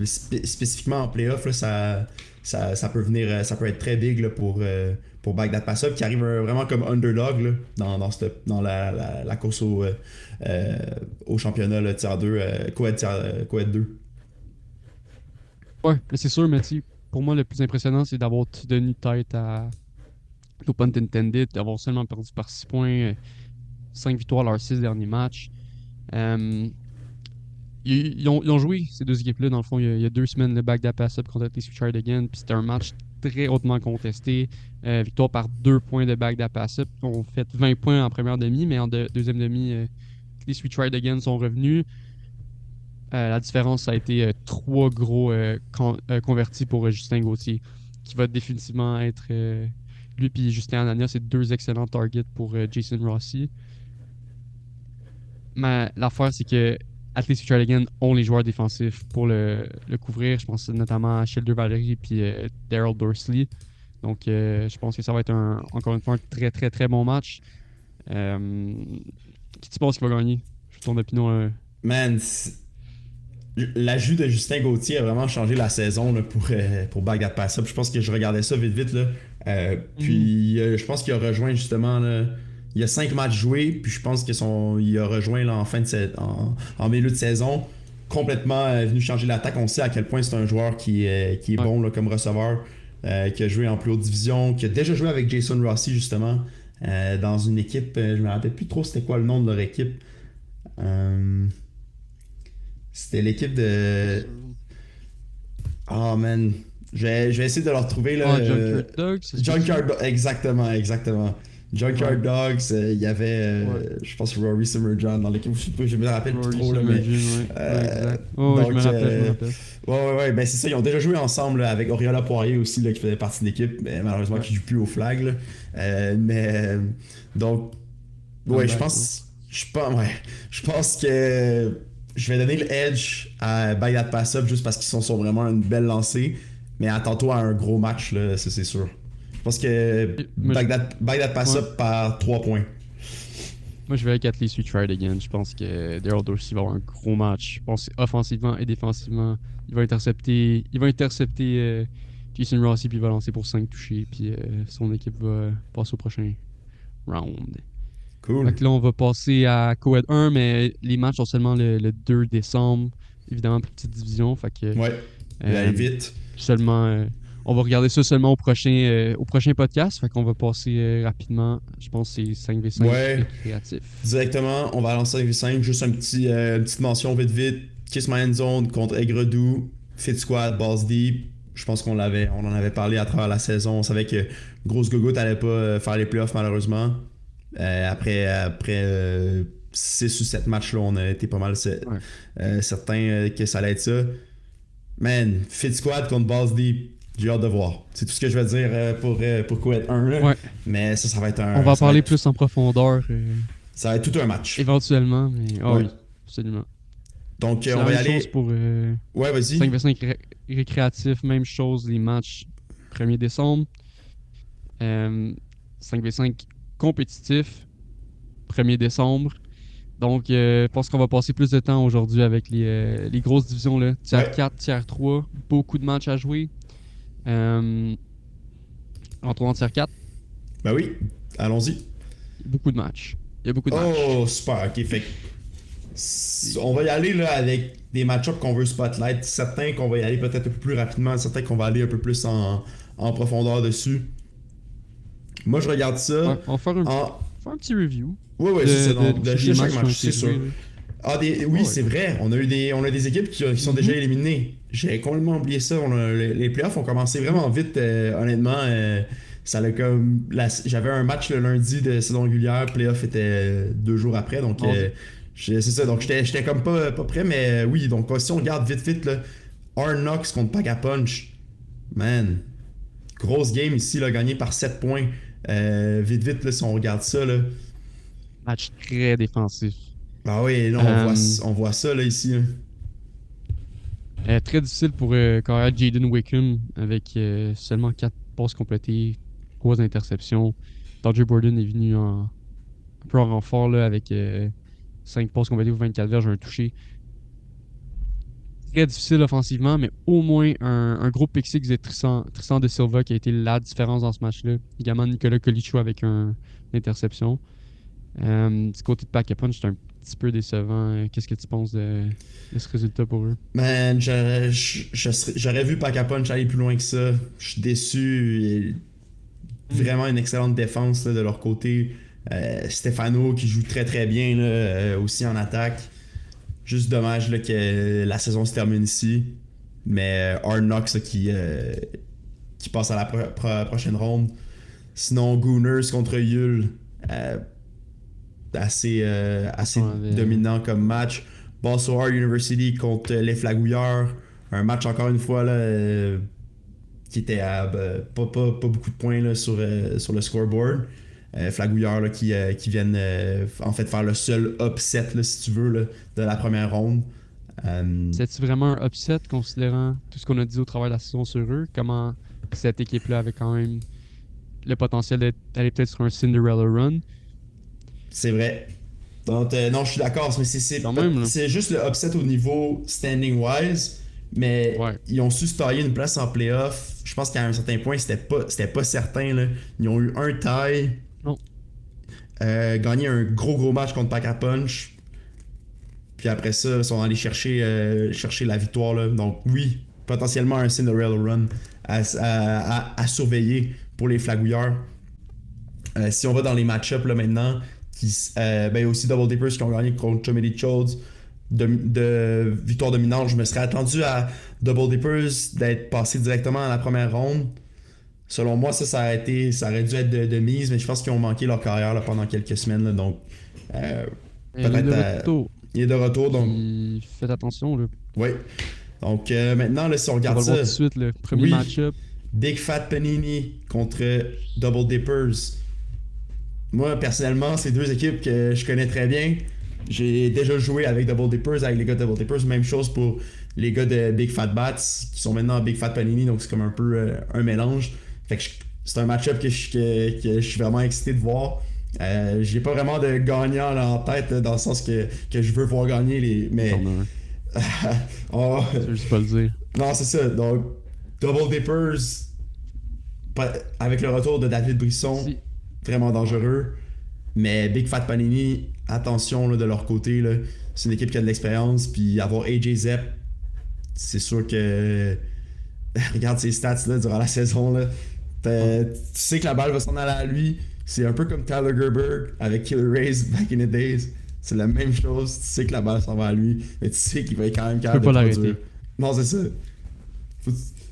spécifiquement en playoff, là, ça peut venir, ça peut être très big là, pour Baghdad Passov qui arrive vraiment comme underdog là, dans la course au championnat là, tier 2, Coed 2. Ouais, mais c'est sûr, mais tu sais, pour moi, le plus impressionnant, c'est d'avoir tenu tête à No Pun Intended, d'avoir seulement perdu par 6 points, 5 victoires leurs 6 derniers matchs. Euh, ils ont joué ces deux équipes-là, dans le fond, il y a 2 semaines, le Baghdad Pass-Up contre les Tried Again, puis c'était un match très hautement contesté. Victoire par 2 points de Baghdad Pass-Up. On fait 20 points en première demi, mais en deuxième demi, les Tried Again sont revenus. La différence, ça a été 3 gros convertis pour Justin Gauthier, qui va définitivement être. Lui et Justin Anania, c'est 2 excellents targets pour Jason Rossi. Mais l'affaire, c'est que Athletic Charligan ont les joueurs défensifs pour le couvrir. Je pense notamment à Shelder Valérie et Daryl Dorsley. Donc, je pense que ça va être encore une fois un très, très, très bon match. Qui tu penses qu'il va gagner? Je ton opinion. Man, l'ajout de Justin Gauthier a vraiment changé la saison là, pour Baghdad Pass Up. Je pense que je regardais ça vite vite. Là. Puis je pense qu'il a rejoint justement. Là, il y a 5 matchs joués, puis je pense qu'il a rejoint là, en milieu de saison, complètement venu changer l'attaque. On sait à quel point c'est un joueur qui est Ouais. bon là, comme receveur, qui a joué en plus haute division, qui a déjà joué avec Jason Rossi justement, dans une équipe, je me rappelle plus trop c'était quoi le nom de leur équipe. C'était l'équipe de. Oh man. Je vais essayer de le retrouver là. Ah, Junkyard Dog, c'est ce que tu Junkyard dis? Dog, exactement, exactement. Junkyard Ouais, Dogs, il y avait, ouais. je pense, Rory Summerjohn dans l'équipe. Je me rappelle plus Rory trop, là, mais. Summergin, ouais. Ouais, euh, exact. Oh, ouais, je me donc, rappelle, je me rappelle. ouais, ben c'est ça. Ils ont déjà joué ensemble là, avec Oriola Poirier aussi, là, qui faisait partie de l'équipe, mais malheureusement, Ouais. qui joue plus au flag. Là. Donc, ouais, Comeback, là. ouais, je pense que je vais donner le edge à Baghdad Pass-Up juste parce qu'ils sont vraiment une belle lancée. Mais attends-toi à un gros match, là, ça c'est sûr. Je pense que Et Baghdad ouais. Pass-Up par 3 points. Moi, je vais avec At least we tried again. Je pense que Daryl Dorsey va avoir un gros match. Je pense offensivement et défensivement, il va intercepter Jason Rossi puis il va lancer pour 5 touchés. Puis son équipe va passer au prochain round. Fait Cool. que là, on va passer à Coed 1, mais les matchs sont seulement le 2 décembre. Évidemment, petite division. Fait que Ouais, je vais aller euh, vite. seulement, on va regarder ça seulement au prochain podcast. Fait qu'on va passer rapidement. Je pense que c'est 5v5 Ouais, récréatif. directement, on va lancer un V5. Juste une petite mention vite vite. Kiss My End Zone contre Aigre-Doux. Fit Squad, Balls Deep. Je pense on en avait parlé à travers la saison. On savait que Grosse Gogo t'allais pas faire les playoffs malheureusement. Après 6 ou 7 matchs, là, on a été pas mal Ouais. certains que ça allait être ça. Man, Fit Squad contre Balls Deep, j'ai hâte de voir. C'est tout ce que je vais dire pour Quet 1. Là. Ouais. Mais ça va être On va en ça va parler être, plus en profondeur ça va être tout un match. éventuellement, mais Ouais. oui, absolument. Donc, C'est on la va y même chose aller. pour Ouais, vas-y. 5v5 récréatif, même chose, les matchs 1er décembre. 5v5 compétitif, 1er décembre. Donc, je pense qu'on va passer plus de temps aujourd'hui avec les grosses divisions, là. Tier Ouais. 4, Tier 3, beaucoup de matchs à jouer. Euh, Entrons en Tier 4, Ben oui, allons-y. beaucoup de matchs. Il y a beaucoup de matchs. Oh, super. Ok, fait que on va y aller là, avec des match-ups qu'on veut spotlight. Certains qu'on va y aller peut-être un peu plus rapidement, certains qu'on va aller un peu plus en profondeur dessus. Moi, je regarde Ouais, ça on va faire en. faire un petit review Ouais, c'est ça. Donc, de des chaque matchs qui ont match, été c'est sûr. joués, là. Oui, Ouais. c'est vrai. On a des équipes qui sont déjà Mhm. éliminées. J'ai complètement oublié ça. Les playoffs ont commencé Mhm. vraiment vite, honnêtement. Ça l'a comme. J'avais un match le lundi de saison régulière. Playoff était 2 jours après. Donc, Mardi. c'est ça. Donc, j'étais comme pas prêt. Mais oui, donc si on regarde vite, là, Hard Knocks contre Pack a Punch. Man, grosse game ici, là, gagné par 7 points. Vite, là, si on regarde ça, là. Match très défensif. Ah oui, là, Euh, on voit ça, là, ici. Là. Très difficile pour carrière Jaden Wickham avec seulement 4 passes complétées, 3 interceptions. Dodger Borden est venu un peu en renfort là, avec 5 passes complétées pour 24 verges, un touché. Très difficile offensivement, mais au moins un gros pick six de Tristan De Silva qui a été la différence dans ce match-là. Également Nicolas Colichou avec une interception. Du côté de Pack a Punch, c'est un petit peu décevant. Qu'est-ce que tu penses de ce résultat pour eux? Man, j'aurais vu Pack a Punch aller plus loin que ça. Je suis déçu. Vraiment une excellente défense là, de leur côté. Stefano qui joue très très bien là, aussi en attaque. Juste dommage là, que la saison se termine ici. Mais Hard Knocks là, qui passe à la prochaine ronde. Sinon, Gooners contre Yule. euh, assez On avait, dominant comme match. Balsoar University contre les Flagouilleurs. Un match encore une fois là, qui était à pas beaucoup de points là, sur le scoreboard. Flagouilleurs là, qui viennent en fait faire le seul upset là, si tu veux là, de la première ronde. C'est-tu vraiment un upset considérant tout ce qu'on a dit au travers de la saison sur eux? Comment cette équipe-là avait quand même le potentiel d'aller peut-être sur un Cinderella run? C'est vrai. Donc, non, je suis d'accord, mais Quand même, là. c'est juste le upset au niveau standing wise, mais Ouais. ils ont su se tailler une place en playoff. Je pense qu'à un certain point, c'était pas certain. Là. Ils ont eu un tie, Non. gagné un gros match contre Pack a Punch, puis après ça, ils sont allés chercher la victoire. Là. Donc, oui, potentiellement un Cinderella run à surveiller pour les Flagouilleurs. Si on va dans les match-ups là, maintenant, ben aussi Double Dippers qui ont gagné contre Chomedy Chodes. de victoire dominante. Je me serais attendu à Double Dippers d'être passé directement à la première ronde. Selon moi, ça aurait dû être de mise, mais je pense qu'ils ont manqué leur carrière là, pendant quelques semaines. Là, donc, Il est peut-être. de retour. Il est de retour, donc. Puis faites attention, là. Oui. Donc, maintenant, là, si on On va regarde le voir ça. tout de suite, le premier Oui. match-up. Big Fat Panini contre Double Dippers. Moi, personnellement, c'est deux équipes que je connais très bien. J'ai déjà joué avec Double Dippers, avec les gars de Double Dippers. Même chose pour les gars de Big Fat Bats, qui sont maintenant Big Fat Panini, donc c'est comme un peu un mélange. Fait que c'est un match-up que je suis vraiment excité de voir. J'ai pas vraiment de gagnant là, en tête, là, dans le sens que je veux voir gagner les. Mais. T'en as un. Oh, Je veux juste pas le dire. non, c'est ça. Donc, Double Dippers, avec le retour de David Brisson, Si. vraiment dangereux. Mais Big Fat Panini, attention là, de leur côté. Là. C'est une équipe qui a de l'expérience. Puis avoir AJ Zepp, c'est sûr que. Regarde ses stats là, durant la saison. Là. Tu sais que la balle va s'en aller à lui. C'est un peu comme Tyler Gerber avec Killer Rays back in the days. C'est la même chose. Tu sais que la balle s'en va à lui. Mais tu sais qu'il va être quand même capable de pas produire. l'arrêter. Non, c'est ça.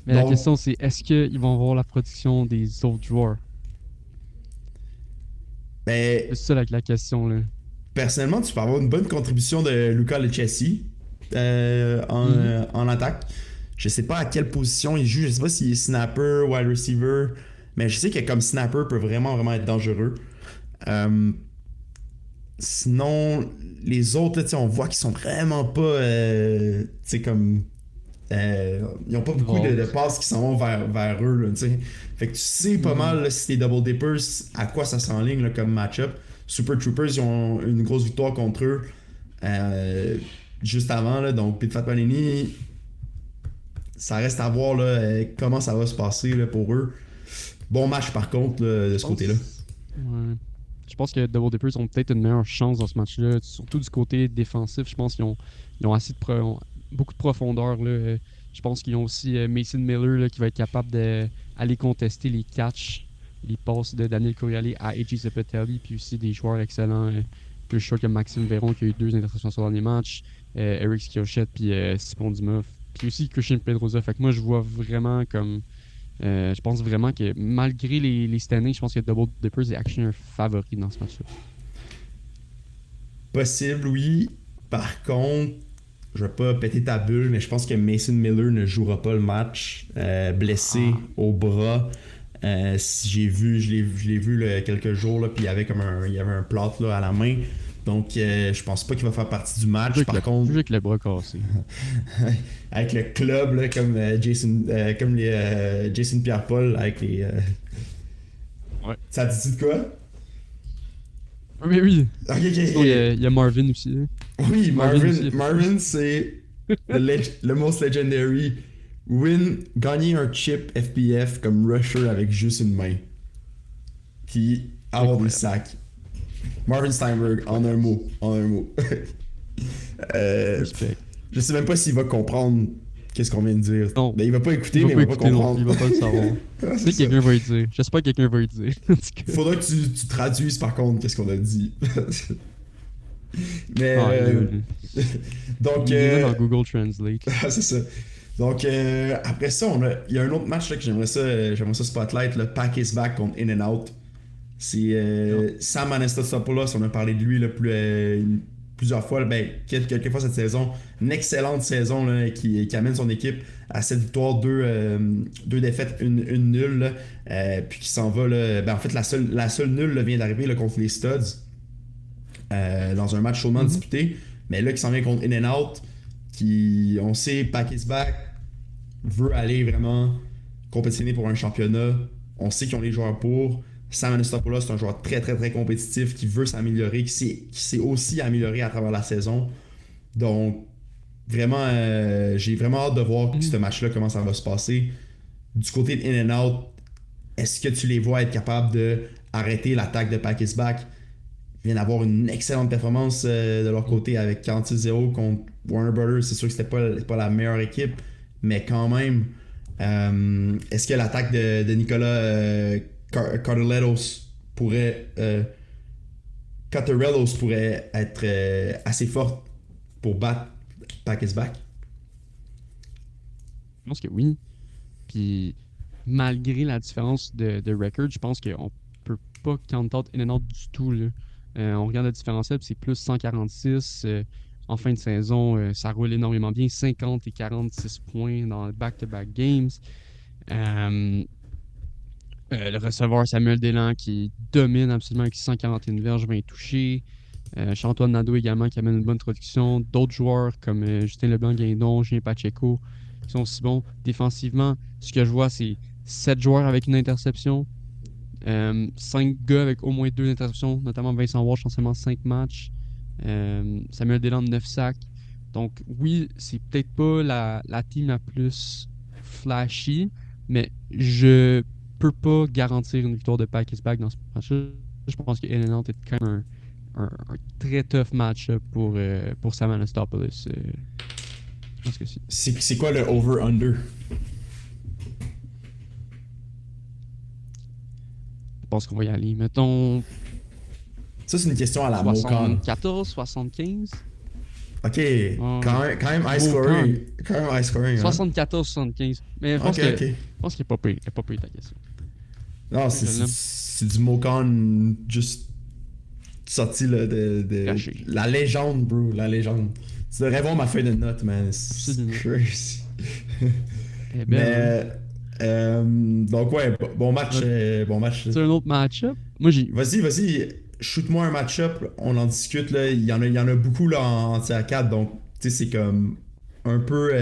Mais la question, c'est est-ce qu'ils vont avoir la production des autres joueurs? Ben, C'est ça la question, là. personnellement, tu peux avoir une bonne contribution de Luca Lecchesi en attaque. Je sais pas à quelle position il joue. Je sais pas s'il est snapper, wide receiver. Mais je sais que comme snapper peut vraiment être dangereux. Sinon, les autres, là, on voit qu'ils sont vraiment pas. Comme. Ils n'ont pas beaucoup de passes qui s'en vont vers eux. Là, fait que tu sais pas mal là, si t'es Double Dippers, à quoi ça s'enligne là, comme match-up. Super Troopers, ils ont une grosse victoire contre eux juste avant. Là, donc, Pit Fat Panini, ça reste à voir là, comment ça va se passer là, pour eux. Bon match par contre là, de ce côté-là. Ouais. Je pense que Double Dippers ont peut-être une meilleure chance dans ce match-là, surtout du côté défensif. Je pense qu'ils ont assez beaucoup de profondeur. Là. Je pense qu'ils ont aussi Mason Miller là, qui va être capable d'aller contester les catchs, les passes de Daniel Corriale à AJ Zapatelli, puis aussi des joueurs excellents. Plus sûr que Maxime Véron qui a eu 2 interceptions sur le dernier match, Eric Skiochette, puis Simon Dumas, puis aussi Christian Pedrosa. Fait que moi, je vois vraiment comme. Je pense vraiment que malgré les standings, je pense que Double Dippers est actually un favori dans ce match-là. Possible, oui. Par contre, je vais pas péter ta bulle, mais je pense que Mason Miller ne jouera pas le match. Blessé au bras. Je l'ai vu là, quelques jours, là, puis il y avait un plâtre là, à la main. Donc, je pense pas qu'il va faire partie du match. Par contre, avec le bras cassé. avec le club, là, comme Jason Pierre-Paul, avec les. Ouais. Ça te dit de quoi? Mais oui. Okay. Sinon, il y a Marvin aussi. Hein. Oui, Marvin c'est le most legendary. Gagner un chip FPF comme rusher avec juste une main. Puis avoir des sacs. Marvin Steinberg, en un mot. Je sais même pas s'il va comprendre qu'est-ce qu'on vient de dire. Non. Ben, il va pas écouter, mais il va pas comprendre. Il va pas le savoir. C'est ça. Quelqu'un va y dire. J'espère que quelqu'un va y dire. Faudra que tu traduises par contre qu'est-ce qu'on a dit. Mais donc dans Google Translate. c'est ça. Donc après ça, il y a un autre match là, que j'aimerais ça spotlight, le Pack is Back contre In and Out. C'est Sam Anastasopoulos, on a parlé de lui là, plusieurs fois, ben, quelques fois cette saison. Une excellente saison là, qui amène son équipe à cette victoire, 2 défaites, une nulle. Puis qui s'en va. Là, ben, en fait, la seule nulle là, vient d'arriver là, contre les Studs dans un match chaudement disputé. Mais là, qui s'en vient contre In and Out, qui, on sait, Pack is Back veut aller vraiment compétitionner pour un championnat. On sait qu'ils ont les joueurs pour. Sam Anastasopoulos, c'est un joueur très compétitif qui veut s'améliorer, qui s'est aussi amélioré à travers la saison. Donc, vraiment, j'ai vraiment hâte de voir ce match-là, comment ça va se passer. Du côté de In and Out, est-ce que tu les vois être capables d'arrêter l'attaque de Pack is Back? Ils viennent d'avoir une excellente performance de leur côté avec 46-0 contre Warner Brothers. C'est sûr que c'était pas la meilleure équipe, mais quand même, est-ce que l'attaque de Nicolas Carterelos pourrait être assez forte pour battre Back-is-Back? Je pense que oui. Puis malgré la différence de record, je pense qu'on peut pas count out In-N-Out du tout, là. On regarde le différentiel, puis c'est plus 146. En fin de saison, ça roule énormément bien. 50 et 46 points dans le back-to-back games. Euh, le receveur Samuel Delan qui domine absolument avec 141 verges, 20 touchés. Charles-Antoine Nadeau également qui amène une bonne production. D'autres joueurs comme Justin Leblanc-Guindon, Julien Pacheco qui sont aussi bons. Défensivement, ce que je vois, c'est 7 joueurs avec une interception. 5 gars avec au moins 2 interceptions, notamment Vincent Walsh en seulement 5 matchs. Samuel Delan, 9 sacs. Donc oui, c'est peut-être pas la team la plus flashy, mais je peux pas garantir une victoire de Pack-is-Back dans ce match-là. Je pense que Illinois est quand même un très tough match pour Sam Anastopoulos. Je pense que si. C'est quoi le over-under? Je pense qu'on va y aller. Mettons Ça, c'est une question à la Mocan. 74, 75. Ok, quand même high scoring. Quand même high scoring. 74, 75. Mais je pense ok. je pense qu'il est pas payé. Il est pas payé ta question. Non, c'est du Mocan juste sorti là, de la légende, bro. La légende. Tu devrais voir ma feuille de notes, man. C'est crazy. Mais, donc, ouais, bon match. Bon match. C'est un autre match-up. Vas-y. Shoot-moi un match-up. On en discute. Là. Il y en a beaucoup là, en tier 4. Donc, tu sais, c'est comme un peu.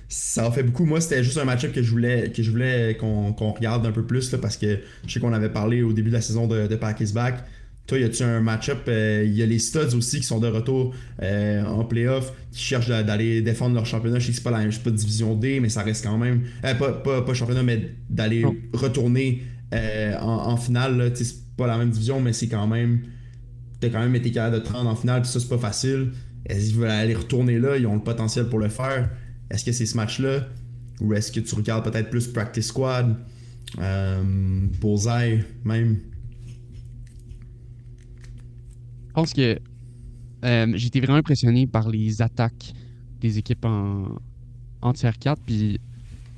Ça en fait beaucoup. Moi, c'était juste un match-up que je voulais qu'on regarde un peu plus là, parce que je sais qu'on avait parlé au début de la saison de Pack-is-Back. Toi, y a-tu un match-up? Il y a les Studs aussi qui sont de retour en playoff, qui cherchent d'aller défendre leur championnat. Je sais que c'est pas division D, mais ça reste quand même. Pas championnat, mais d'aller retourner en finale. Là. C'est pas la même division, mais c'est quand même. T'as quand même été capable de te rendre en finale, puis ça, c'est pas facile. Est-ce qu'ils veulent aller retourner là? Ils ont le potentiel pour le faire. Est-ce que c'est ce match-là? Ou est-ce que tu regardes peut-être plus Practice Squad? Bullseye, même? Je pense que j'ai été vraiment impressionné par les attaques des équipes en tier 4. Puis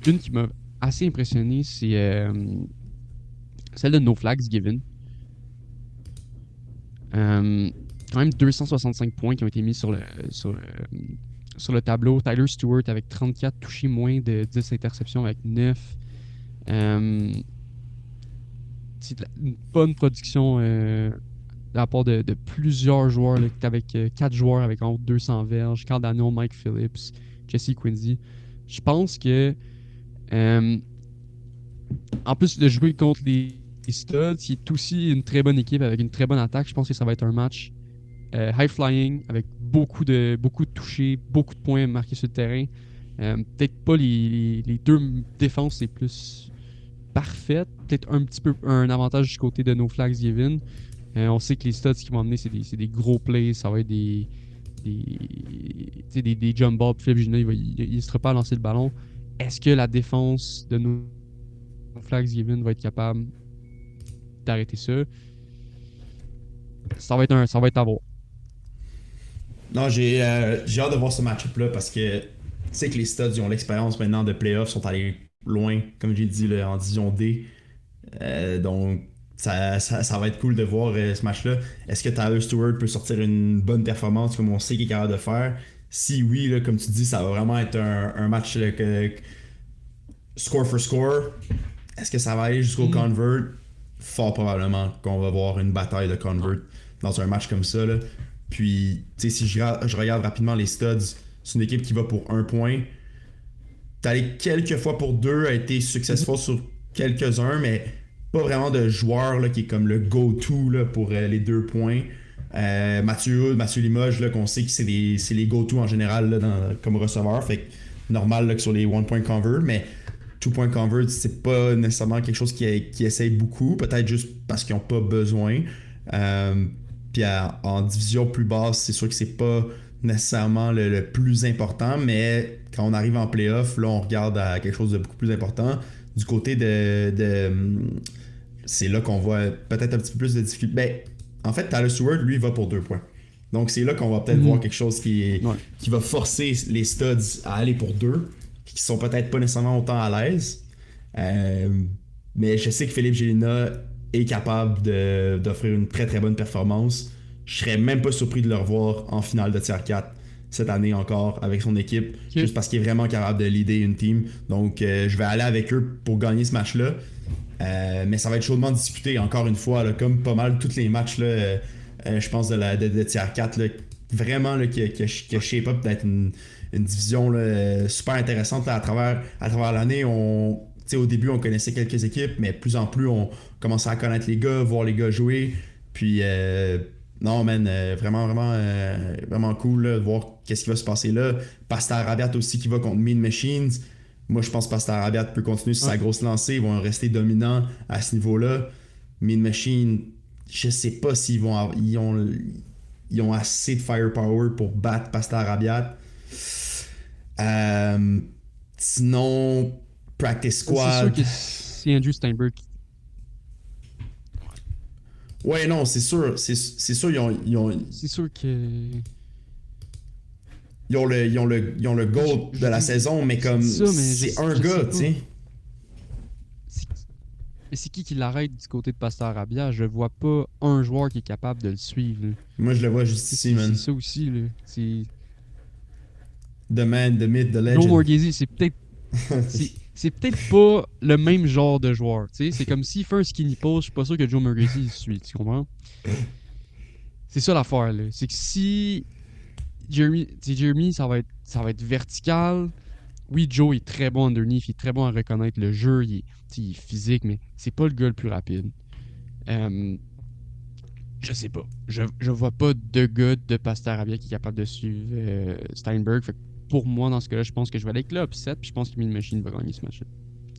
une qui m'a assez impressionné, c'est celle de No Flags Given. Quand même 265 points qui ont été mis sur le tableau. Tyler Stewart avec 34 touchés, moins de 10 interceptions avec 9. C'est une bonne production de la part de plusieurs joueurs, là, avec 4 joueurs avec en haut de 200 verges. Carl Daniel, Mike Phillips, Jesse Quincy. Je pense que en plus de jouer contre les Studs, qui est aussi une très bonne équipe avec une très bonne attaque, je pense que ça va être un match high flying avec beaucoup de touchés, beaucoup de points marqués sur le terrain. Peut-être pas les deux défenses les plus parfaites. Peut-être un petit peu un avantage du côté de No Flags Given. On sait que les Studs qui vont emmener, c'est des gros plays. Ça va être des jump balls. Philippe Junot, il ne sera pas à lancer le ballon. Est-ce que la défense de No Flags Given va être capable d'arrêter ça? Ça va être à voir. Non, j'ai hâte de voir ce match-up-là parce que tu sais que les Studs ils ont l'expérience maintenant de playoffs, sont allés loin, comme j'ai dit, là, en division D. Donc, ça va être cool de voir ce match-là. Est-ce que Tyler Stewart peut sortir une bonne performance comme on sait qu'il est capable de faire? Si oui, là, comme tu dis, ça va vraiment être un match là, score for score. Est-ce que ça va aller jusqu'au convert? Fort probablement qu'on va voir une bataille de convert dans un match comme ça. Là. Puis, tu sais, si je regarde rapidement les Studs, c'est une équipe qui va pour 1 point. T'as allé quelques fois pour 2, a été successful sur quelques-uns, mais pas vraiment de joueur là, qui est comme le go-to là, pour les 2 points. Mathieu Limoges, là, qu'on sait que c'est les go-to en général là, comme receveur. Fait que normal là, que sur les 1-point convert, mais 2-point convert, c'est pas nécessairement quelque chose qui essaye beaucoup. Peut-être juste parce qu'ils n'ont pas besoin. Puis en division plus basse, c'est sûr que c'est pas nécessairement le plus important, mais quand on arrive en playoff, là on regarde à quelque chose de beaucoup plus important. Du côté de c'est là qu'on voit peut-être un petit peu plus de difficultés. Ben, en fait, Tyler Stewart, lui, va pour 2 points. Donc c'est là qu'on va peut-être voir quelque chose qui Ouais. va forcer les studs à aller pour 2, qui sont peut-être pas nécessairement autant à l'aise. Euh, mais je sais que Philippe Gélina est capable d'offrir une très très bonne performance. Je serais même pas surpris de le revoir en finale de tier 4 cette année encore avec son équipe, Ok. juste parce qu'il est vraiment capable de leader une team. Donc je vais aller avec eux pour gagner ce match-là. Mais ça va être chaudement discuté encore une fois, là, comme pas mal tous les matchs, là, je pense, de tier 4, là, vraiment là, qui a shape up d'être une division là, super intéressante là, à travers l'année. Au début, on connaissait quelques équipes, mais de plus en plus, on commençait à connaître les gars, voir les gars jouer. Puis, non, man, vraiment cool là, de voir qu'est-ce qui va se passer là. Pascal Rabiat aussi qui va contre Mean Machines. Moi, je pense que Pascal Rabiat peut continuer sur sa grosse lancée. Ils vont rester dominants à ce niveau-là. Mean Machine, je sais pas s'ils ils ont assez de firepower pour battre Pascal Rabiat. Euh, Sinon, Practice C'est sûr Squad. que c'est Andrew Steinberg. Ouais, non, c'est sûr. C'est sûr, C'est sûr que. ils ont le goal de la saison, mais Je comme dis ça, mais c'est un je gars, sais pas. tu sais. C'est- Mais c'est qui l'arrête du côté de Pasteur Rabia? Je vois pas un joueur qui est capable de le suivre, là. Moi, je le vois juste C'est ici, man. ça aussi, là. C'est. The man, the myth, the Joe legend. Morghese, c'est peut-être pas le même genre de joueur, tu sais. C'est comme s'il fait un skinny pose, je suis pas sûr que Joe Morghese il suit, tu comprends? C'est ça l'affaire, là. C'est que si Jeremy, ça va être vertical. Oui, Joe est très bon underneath, il est très bon à reconnaître le jeu, il est physique, mais c'est pas le gars le plus rapide. Euh, je sais pas. Je vois pas de gars de Pastarabia qui est capable de suivre Steinberg. Fait que pour moi, dans ce cas-là, je pense que je vais aller avec l'upset, puis je pense que Mean Machine va gagner ce match-là.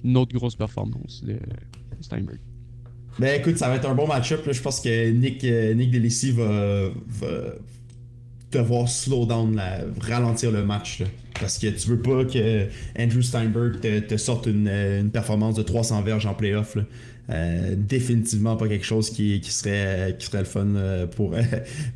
Une autre grosse performance de Steinberg. Ben écoute, ça va être un bon match-up. Là. Je pense que Nick Delissi va devoir slow down, ralentir le match. Là. Parce que tu veux pas que Andrew Steinberg te sorte une performance de 300 verges en playoff. Là. Définitivement pas quelque chose qui serait le fun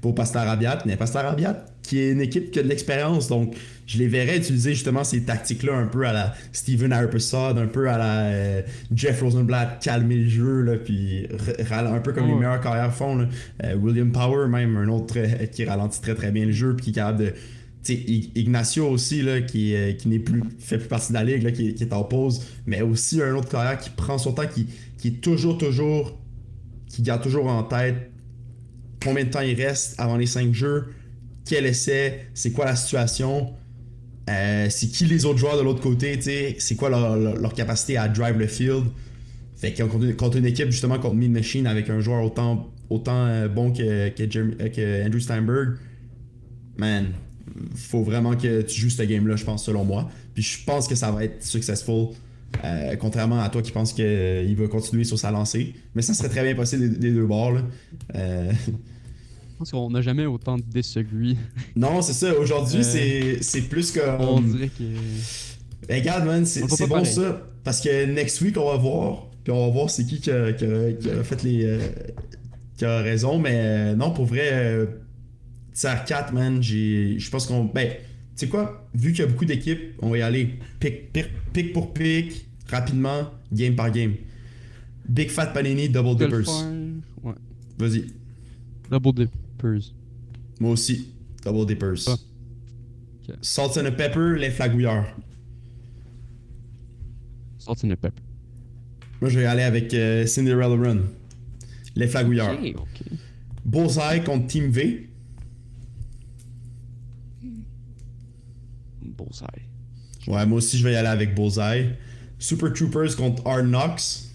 pour Pascal Rabiat. Mais Pascal Rabiat, qui est une équipe qui a de l'expérience, donc je les verrais utiliser justement ces tactiques-là un peu à la Steven Harpersod, un peu à la Jeff Rosenblatt, calmer le jeu, là, puis un peu comme les meilleurs carrières font. Là. William Power, même, un autre qui ralentit très très bien le jeu, puis qui est capable de. T'sais, Ignacio aussi, là, qui fait plus partie de la ligue, là, qui est en pause, mais aussi un autre carrière qui prend son temps, qui est toujours, qui garde toujours en tête combien de temps il reste avant les 5 jeux, quel essai, c'est quoi la situation, c'est qui les autres joueurs de l'autre côté, t'sais, c'est quoi leur capacité à drive le field. Fait que contre une équipe, justement, contre Mean Machine, avec un joueur autant bon que Andrew Steinberg, man, faut vraiment que tu joues ce game-là, je pense, selon moi. Puis je pense que ça va être successful. Contrairement à toi qui pense qu'il va continuer sur sa lancée. Mais ça serait très bien possible des deux bords. Là. Je pense qu'on n'a jamais autant de disagree. Non, c'est ça. Aujourd'hui, c'est plus comme. On dirait que. Regarde, man, c'est bon pareil. ça. Parce que next week, on va voir. Puis on va voir c'est qui a fait les. Qui a raison. Mais non, pour vrai, tier 4, man, je pense qu'on. Ben, tu sais quoi? Vu qu'il y a beaucoup d'équipes, on va y aller pick pour pick, rapidement, game par game. Big Fat Panini, Double Tu peux le Dippers. faire. Ouais. Vas-y. Double Dippers. Moi aussi, Double Dippers. Ah. Ok. Salt and Pepper, les flagouilleurs. Salt and pepper. Moi, je vais y aller avec Cinderella Run. Les flagouilleurs. Ok. Bullseye contre Team V. Bullseye. Ouais, moi aussi, je vais y aller avec Bullseye. Super Troopers contre Hard Knocks.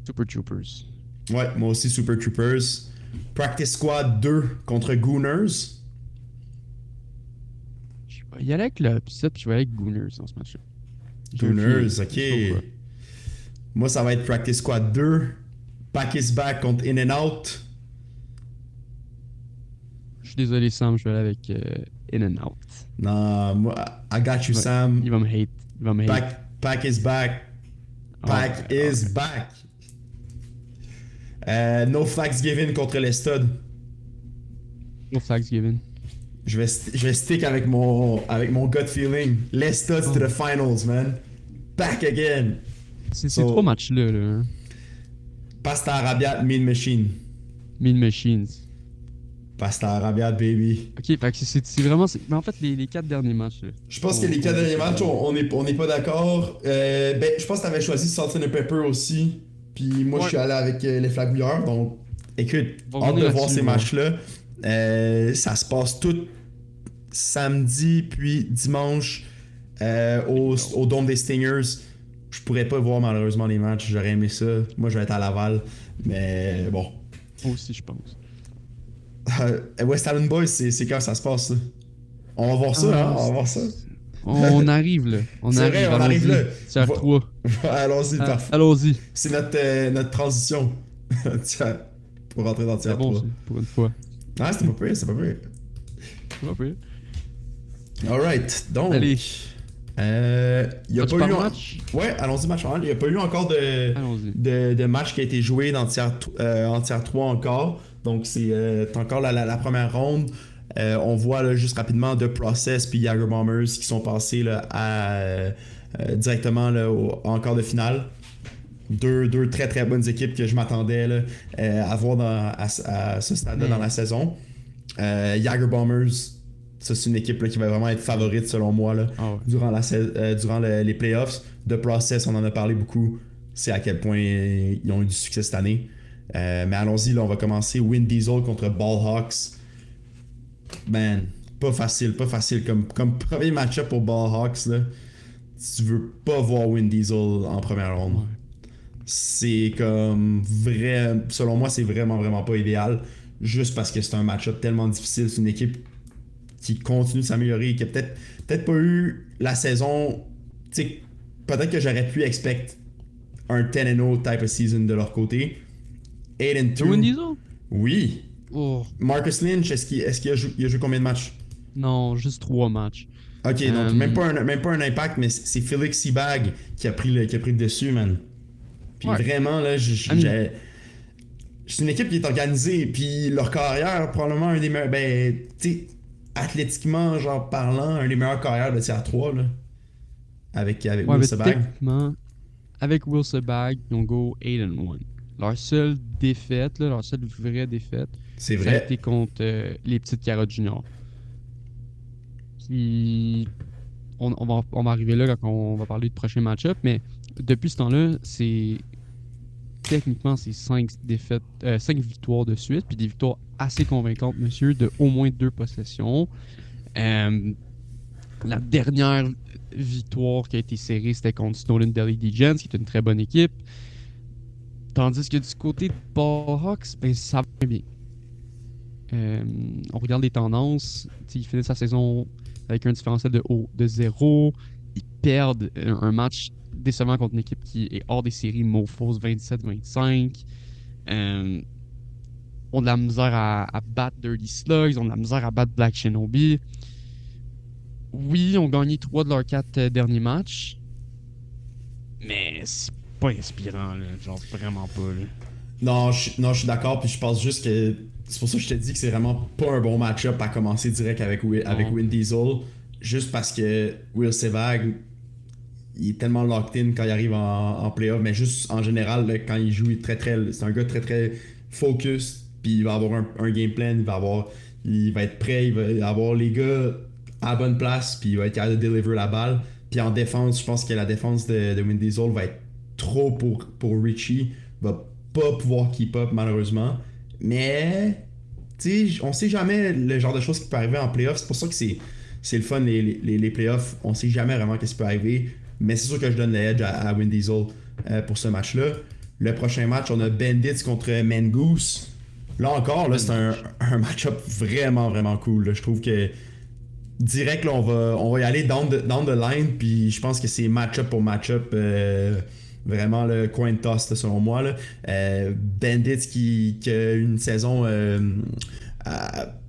Super Troopers. Ouais, moi aussi, Super Troopers. Practice Squad 2 contre Gooners. Je vais y aller avec le upset, puis je vais aller avec Gooners dans ce match-là. Gooners, ok. Moi, ça va être Practice Squad 2. Back is Back contre In and Out. Je suis désolé, Sam, je vais aller avec In and Out. Non, moi, I got you, Sam. Il va me hate. Il va me hate. Pack is back. Pack is back. No Flags Given contre les Studs. Pour Thanksgiving. Je vais stick avec mon gut feeling. Les Studs to the finals, man. Back again. C'est So, ces 3 matchs-là, là. Hein. Pasta Arabiat, Mean Machine. Mean Machines. Pasta Arabiat, baby. Ok, fait que c'est vraiment. Mais en fait, les 4 derniers matchs. Là, Je pense que les 4 derniers matchs, on est pas d'accord. Ben, je pense que t'avais choisi Salt and Pepper aussi. Puis moi, je suis allé avec les Flagbouilleurs. Donc, écoute, hâte de voir ces matchs-là. Ça se passe tout samedi, puis dimanche au Dôme des Stingers. Je pourrais pas voir malheureusement les matchs. J'aurais aimé ça. Moi, je vais être à Laval. Mais bon. Moi aussi, je pense. West Island Boys, c'est quand ça se passe, ça? On va voir ça, hein? On va voir ça. On arrive là. C'est vrai, on arrive là. Tiers 3. Allons-y, parfait. Allons-y. C'est notre transition. Tiens, pour rentrer dans le tiers C'est bon, 3. pour une fois. Ah, c'était pas pire, c'est pas pire. Pas pire. Alright, donc. Allez. Y a Match pas par eu match? Ouais, allons-y, match par match. Il n'y a pas eu encore Allons-y. de match qui a été joué en tiers 3 encore. Donc, c'est encore la première ronde. On voit là, juste rapidement The Process puis Jagger Bombers qui sont passés là, directement là, en quart de finale. Deux très très bonnes équipes que je m'attendais là, à voir à ce stade-là dans la saison. Jagger Bombers, ça c'est une équipe là, qui va vraiment être favorite selon moi là, durant les playoffs. The Process, on en a parlé beaucoup. C'est à quel point ils ont eu du succès cette année. Mais allons-y, là, on va commencer. Wind Diesel contre Ballhawks. Man, pas facile comme premier match-up pour Ballhawks. Là. Tu veux pas voir Wind Diesel en première ronde. Ouais. C'est comme selon moi, c'est vraiment pas idéal. Juste parce que c'est un match-up tellement difficile. C'est une équipe qui continue de s'améliorer, qui a peut-être pas eu la saison. Tu sais, peut-être que j'aurais pu expect un 10-0 type of season de leur côté. 8-2. Wind Diesel? Oui. Oh. Marcus Lynch, est-ce qu'il a joué combien de matchs? Non, juste 3 matchs. Ok, donc même pas un impact, mais c'est Felix Seabag qui a pris le dessus, man. Puis vraiment, là, c'est une équipe qui est organisée, puis leur carrière, probablement un des meilleurs, ben, tu sais, athlétiquement, genre parlant, un des meilleurs carrières de tiers 3, là. Avec Will Sebag. Avec Will Sebag, ils ont go 8-1. Leur seule défaite, là, leur seule vraie défaite, c'est vrai. Ça a été contre les petites carottes juniors. Qui... On va arriver là quand on va parler de prochain match-up, mais depuis ce temps-là, techniquement, c'est 5 victoires de suite, puis des victoires assez convaincantes, monsieur, de au moins 2 possessions. La dernière victoire qui a été serrée, c'était contre Stolen Delhi Dgens, qui est une très bonne équipe. Tandis que du côté de Ballhawks, ben, ça va bien. On regarde les tendances. Ils finissent la saison avec un différentiel de 0. Ils perdent un match décevant contre une équipe qui est hors des séries, Mofos 27-25. Ont de la misère à battre Dirty Slugs. Ils ont de la misère à battre Black Shinobi. Oui, ils ont gagné 3 de leurs 4 derniers matchs. Mais c'est pas inspirant, là. Genre vraiment pas, là. Non, je suis d'accord, puis je pense juste que c'est pour ça que je te dis que c'est vraiment pas un bon match-up à commencer direct avec Wind Diesel, juste parce que Will Sebag, il est tellement locked in quand il arrive en playoff, mais juste en général, là, quand il joue, c'est un gars très très focus, puis il va avoir un game plan, il va être prêt, il va avoir les gars à la bonne place, puis il va être capable de deliver la balle. Puis en défense, je pense que la défense de Wind Diesel va être trop pour Richie, va pas pouvoir keep up malheureusement. Mais, tu sais, on sait jamais le genre de choses qui peut arriver en playoff. C'est pour ça que c'est le fun, les playoffs. On sait jamais vraiment qu'est-ce qui peut arriver. Mais c'est sûr que je donne le edge à Wind Diesel pour ce match-là. Le prochain match, on a Bandits contre Mangoose. Là encore, là, c'est un match-up vraiment cool. Là. Je trouve que direct, là, on va y aller down the line. Puis je pense que c'est match-up pour match-up. Vraiment le coin toss là, selon moi là. Bandits qui a une saison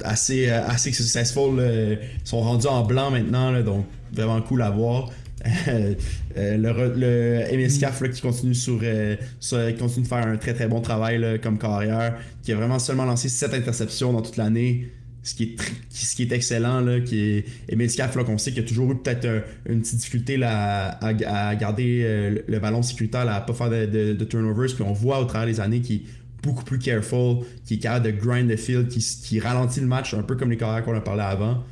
assez successful sont rendus en blanc maintenant là, donc vraiment cool à voir. Le MSCAF là, qui continue continue de faire un très très bon travail là, comme carrière, qui a vraiment seulement lancé 7 interceptions dans toute l'année. ce qui est excellent, là, qui est Emile Scaff, là, qu'on sait qu'il a toujours eu peut-être une petite difficulté là, à garder le ballon sécuritaire, là, à pas faire de turnovers, puis on voit au travers des années qu'il est beaucoup plus careful, qui est capable de grind the field, qui ralentit le match, un peu comme les carrières qu'on a parlé avant.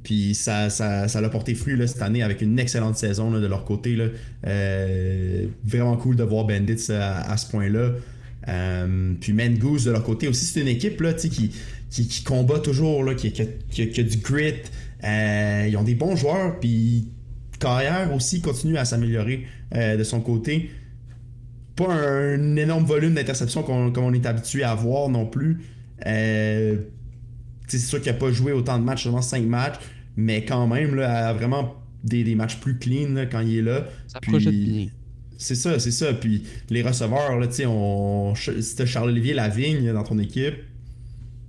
Puis ça l'a porté fruit là, cette année avec une excellente saison là, de leur côté. Là. Vraiment cool de voir Bandits à ce point-là. Puis Mangoose de leur côté aussi, c'est une équipe là, qui combat toujours, là, qui a du grit. Ils ont des bons joueurs, puis Carrière aussi continue à s'améliorer de son côté. Pas un énorme volume d'interceptions comme on est habitué à voir non plus. C'est sûr qu'il n'a pas joué autant de matchs, seulement 5 matchs, mais quand même, là, a vraiment des matchs plus clean là, quand il est là. Ça projette Puis bien. c'est ça, c'est ça. Puis les receveurs, là, si t'as Charles-Olivier Lavigne dans ton équipe,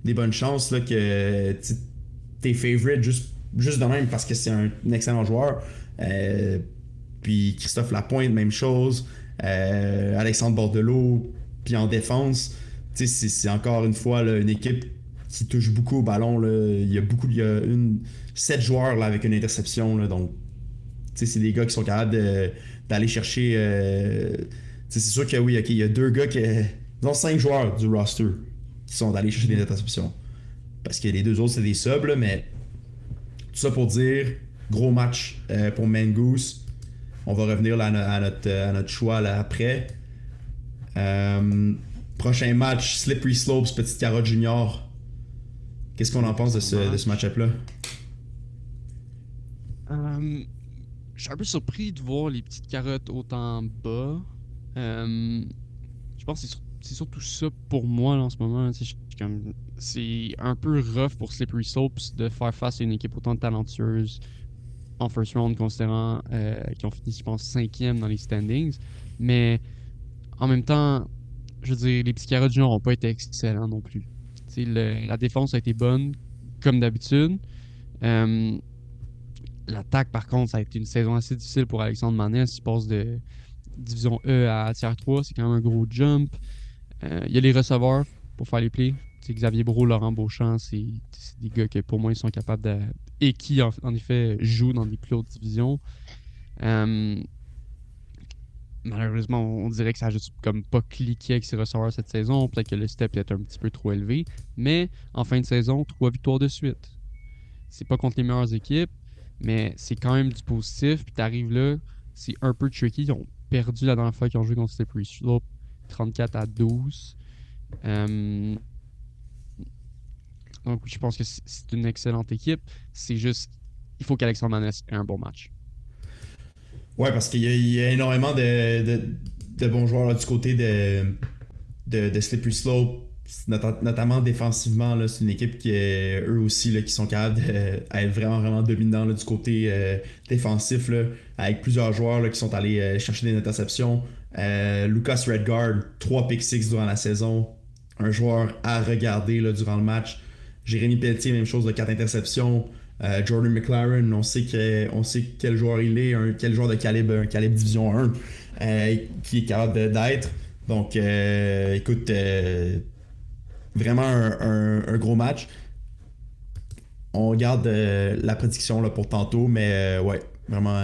des bonnes chances là, que t'es favorite juste de même parce que c'est un excellent joueur. Puis Christophe Lapointe, même chose. Alexandre Bordelot, puis en défense, c'est encore une fois là, une équipe qui touche beaucoup au ballon. Là. Il y a 7 joueurs là, avec une interception. Là, donc, c'est des gars qui sont capables d'aller chercher. C'est sûr que oui, il y a 2 gars qui. Ils ont 5 joueurs du roster qui sont allés chercher des interceptions. Parce que les 2 autres, c'est des subs, là, mais tout ça pour dire, gros match pour Mangoose. On va revenir là, à notre choix là, après. Prochain match, Slippery Slopes, Petite Carotte Junior. Qu'est-ce qu'on en pense de ce match-up-là? Euh, je suis un peu surpris de voir les petites carottes autant bas. Euh, je pense que c'est surtout ça pour moi là, en ce moment. Tu sais, c'est un peu rough pour Slippery Slopes de faire face à une équipe autant talentueuse en first round, considérant qu'ils ont fini, je pense, 5e dans les standings. Mais en même temps, je veux dire, les petits carottes juniors n'ont pas été excellents non plus. Tu sais, la défense a été bonne, comme d'habitude. Euh, L'attaque, par contre, ça a été une saison assez difficile pour Alexandre Manès. Il passe de division E à tiers 3, c'est quand même un gros jump. Il y a les receveurs pour faire les plays. C'est Xavier Brault, Laurent Beauchamp, c'est des gars que pour moi ils sont capables de. Et qui en effet jouent dans des plus hautes divisions. Euh, Malheureusement, on dirait que ça a juste comme pas cliqué avec ses receveurs cette saison. Peut-être que le step est un petit peu trop élevé. Mais en fin de saison, 3 victoires de suite. C'est pas contre les meilleures équipes, mais c'est quand même du positif. Puis t'arrives là, c'est un peu tricky. Ils ont perdu la dernière fois qu'ils ont joué contre Slippery Slope, 34-12. Euh, donc je pense que c'est une excellente équipe. C'est juste, il faut qu'Alexandre Maness ait un bon match. Ouais, parce il y a énormément de bons joueurs là, du côté de Slippery Slope, notamment défensivement. Là, c'est une équipe qui est eux aussi là, qui sont capables d'être vraiment, vraiment dominants là, du côté défensif, là, avec plusieurs joueurs là, qui sont allés chercher des interceptions. Lucas Redguard, 3 pick 6 durant la saison. Un joueur à regarder là, durant le match. Jérémy Pelletier, même chose, de 4 interceptions. Jordan McLaren, on sait quel joueur il est, quel joueur de calibre, un calibre Division 1 qui est capable d'être. Donc, écoute, vraiment un gros match. On garde la prédiction là, pour tantôt, mais ouais, vraiment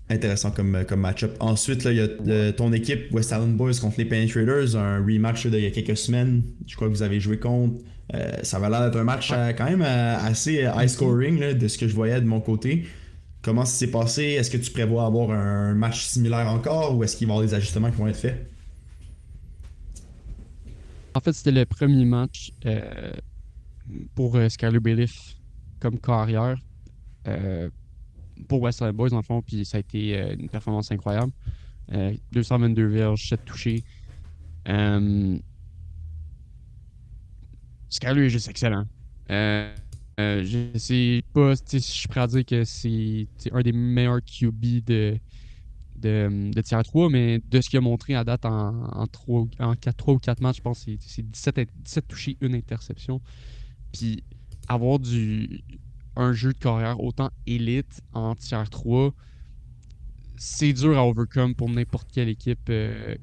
intéressant comme match-up. Ensuite, là, il y a ton équipe West Island Boys contre les Penetrators, un rematch d'il y a quelques semaines. Je crois que vous avez joué contre. Ça va l'air d'être un match quand même assez high scoring là, de ce que je voyais de mon côté. Comment ça s'est passé? Est-ce que tu prévois avoir un match similaire encore ou est-ce qu'il va y avoir des ajustements qui vont être faits? En fait, c'était le premier match pour Skyler Bailiff comme carrière euh, pour West Side Boys, dans le fond, puis ça a été une performance incroyable. 222 verges, 7 touchés. Euh, Skyler est juste excellent. Euh, je sais pas si je suis prêt à dire que c'est un des meilleurs QB de tier 3, mais de ce qu'il a montré à date en 3 ou 4 matchs, je pense que c'est 17 touchés, une interception. Puis avoir un jeu de carrière autant élite en tier 3, c'est dur à overcome pour n'importe quelle équipe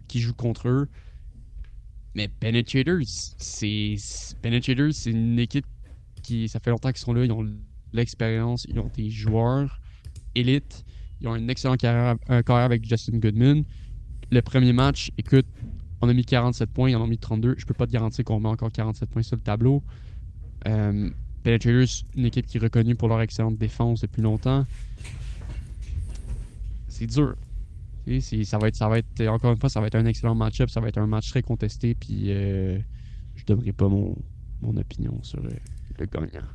qui joue contre eux. Mais Penetrators, c'est une équipe qui, ça fait longtemps qu'ils sont là, ils ont l'expérience, ils ont des joueurs élites, ils ont une excellente carrière avec Justin Goodman. Le premier match, écoute, on a mis 47 points, ils en ont mis 32. Je peux pas te garantir qu'on met encore 47 points sur le tableau. Euh, Penetrators, une équipe qui est reconnue pour leur excellente défense depuis longtemps. C'est dur. Ça va être, encore une fois, ça va être un excellent match-up, ça va être un match très contesté, puis je donnerai pas mon opinion sur le gagnant.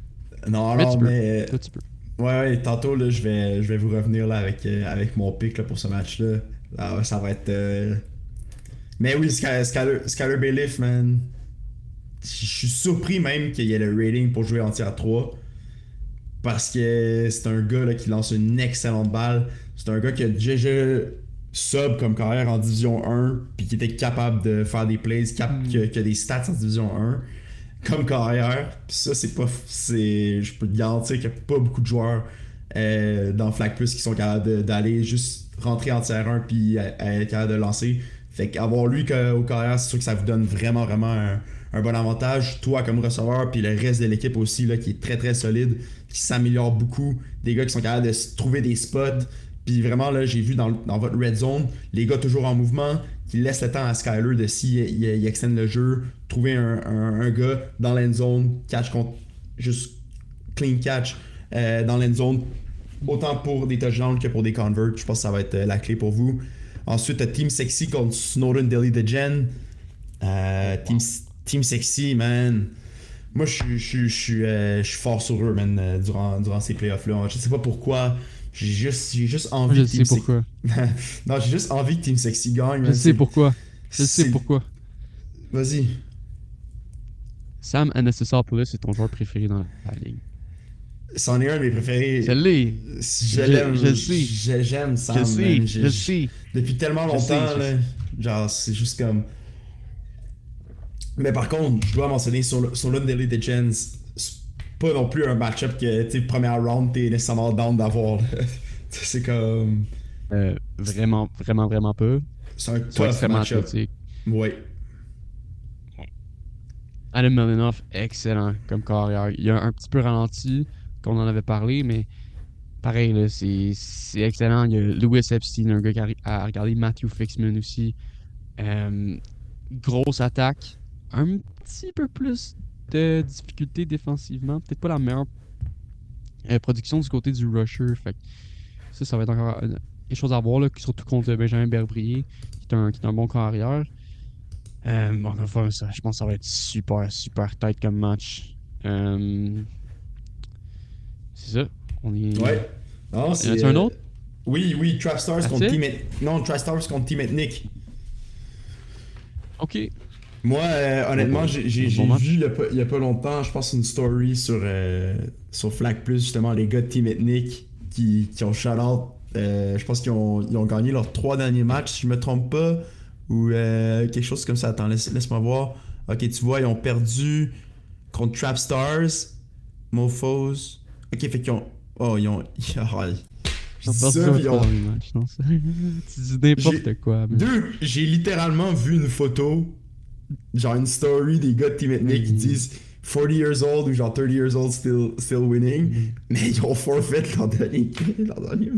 Non, Mais non, tu peux. mais. Toi, tu peux. Ouais, tantôt, là, je vais vous revenir là, avec mon pick là, pour ce match-là. Ça va être. Mais oui, Skyler Bailiff, man. Je suis surpris même qu'il y ait le rating pour jouer en tir à 3. Parce que c'est un gars là, qui lance une excellente balle. C'est un gars qui a déjà sub comme carrière en Division 1. Puis qui était capable de faire des plays. Qui a des stats en Division 1 comme carrière. Puis ça, c'est pas. Je peux te garantir qu'il n'y a pas beaucoup de joueurs dans Flag Plus qui sont capables d'aller juste rentrer en tiers 1 puis être capable de lancer. Fait qu'avoir lui au carrière, c'est sûr que ça vous donne vraiment, vraiment un bon avantage. Toi comme receveur, puis le reste de l'équipe aussi, là, qui est très, très solide, qui s'améliore beaucoup. Des gars qui sont capables de trouver des spots. Puis vraiment, là, j'ai vu dans votre red zone, les gars toujours en mouvement, qui laissent le temps à Skyler de il extend le jeu, trouver un gars dans l'end zone, catch contre, juste clean catch dans l'end zone, autant pour des touchdowns que pour des converts. Je pense que ça va être la clé pour vous. Ensuite, Team Sexy contre Snowden Daily Degen. Team Sexy, man. Moi, je suis fort sur eux, man, durant ces playoffs-là. Je sais pas pourquoi. J'ai juste envie Je que Team sais pourquoi. Non, j'ai juste envie que Team Sexy gagne. Je Man. sais pourquoi. Je sais pourquoi. Vas-y. Sam Anastasopoulos, c'est ton joueur préféré dans la ligue. C'en est un de mes préférés. Je l'ai. Je l'aime. Je sais. J'aime Sam. Je sais. Depuis tellement longtemps, là. Genre, c'est juste comme. Mais par contre, je dois mentionner sur l'une des Elite Gens, c'est pas non plus un match-up que, tu sais, première round, t'es nécessairement down d'avoir. C'est comme. Vraiment, vraiment, vraiment peu. C'est un Ils sont tough extrêmement match-up. athlétiques. Ouais. Adam Melinoff, excellent comme carrière. Il a un petit peu ralenti, qu'on en avait parlé, mais pareil, là, c'est excellent. Il y a Louis Epstein, un gars qui a regardé Matthew Fixman aussi. Grosse attaque. Un petit peu plus de difficulté défensivement. Peut-être pas la meilleure production du côté du rusher. Fait que ça va être encore quelque chose à voir, là, surtout contre Benjamin Berbrier, qui est un bon carrière. Enfin, je pense que ça va être super, super tight comme match. C'est ça. On est. Ouais. Non, Y en a-tu un autre? Oui, Trap Stars contre Team Non, Trap Stars contre Team Ethnic. Ok. Moi, honnêtement, j'ai bon match. vu il y a pas longtemps, je pense, une story sur Flag Plus, justement, les gars de Team Ethnic qui ont shout-out. Je pense qu'ils ont gagné leurs 3 derniers matchs, si je me trompe pas, ou quelque chose comme ça. Attends, laisse-moi voir. Ok, tu vois, ils ont perdu contre Trap Stars, Mofos. Ok, fait qu'ils ont. Oh, ils ont. Je dis ça, puis ils ont. Match, non, tu dis n'importe quoi. Mais... J'ai littéralement vu une photo, genre une story des gars de Team Ethnic qui disent 40 years old ou genre 30 years old still winning, mais ils ont forfait leur dernier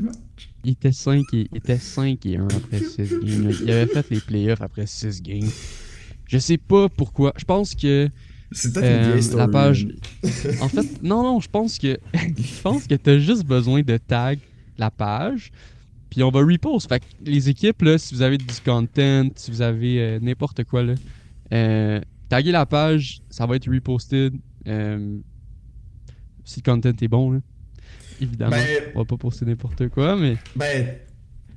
match. Il était 5 et 1 après 6 games. Il avait fait les playoffs après 6 games. Je sais pas pourquoi. Je pense que c'est peut-être une vieille story. La page. En fait, non, je pense que t'as juste besoin de tag la page. Puis on va repost. Fait que les équipes, là, si vous avez du content, si vous avez n'importe quoi, là, taguez la page, ça va être reposted. Si le content est bon, là. Évidemment, on va pas poster n'importe quoi, mais. Ben,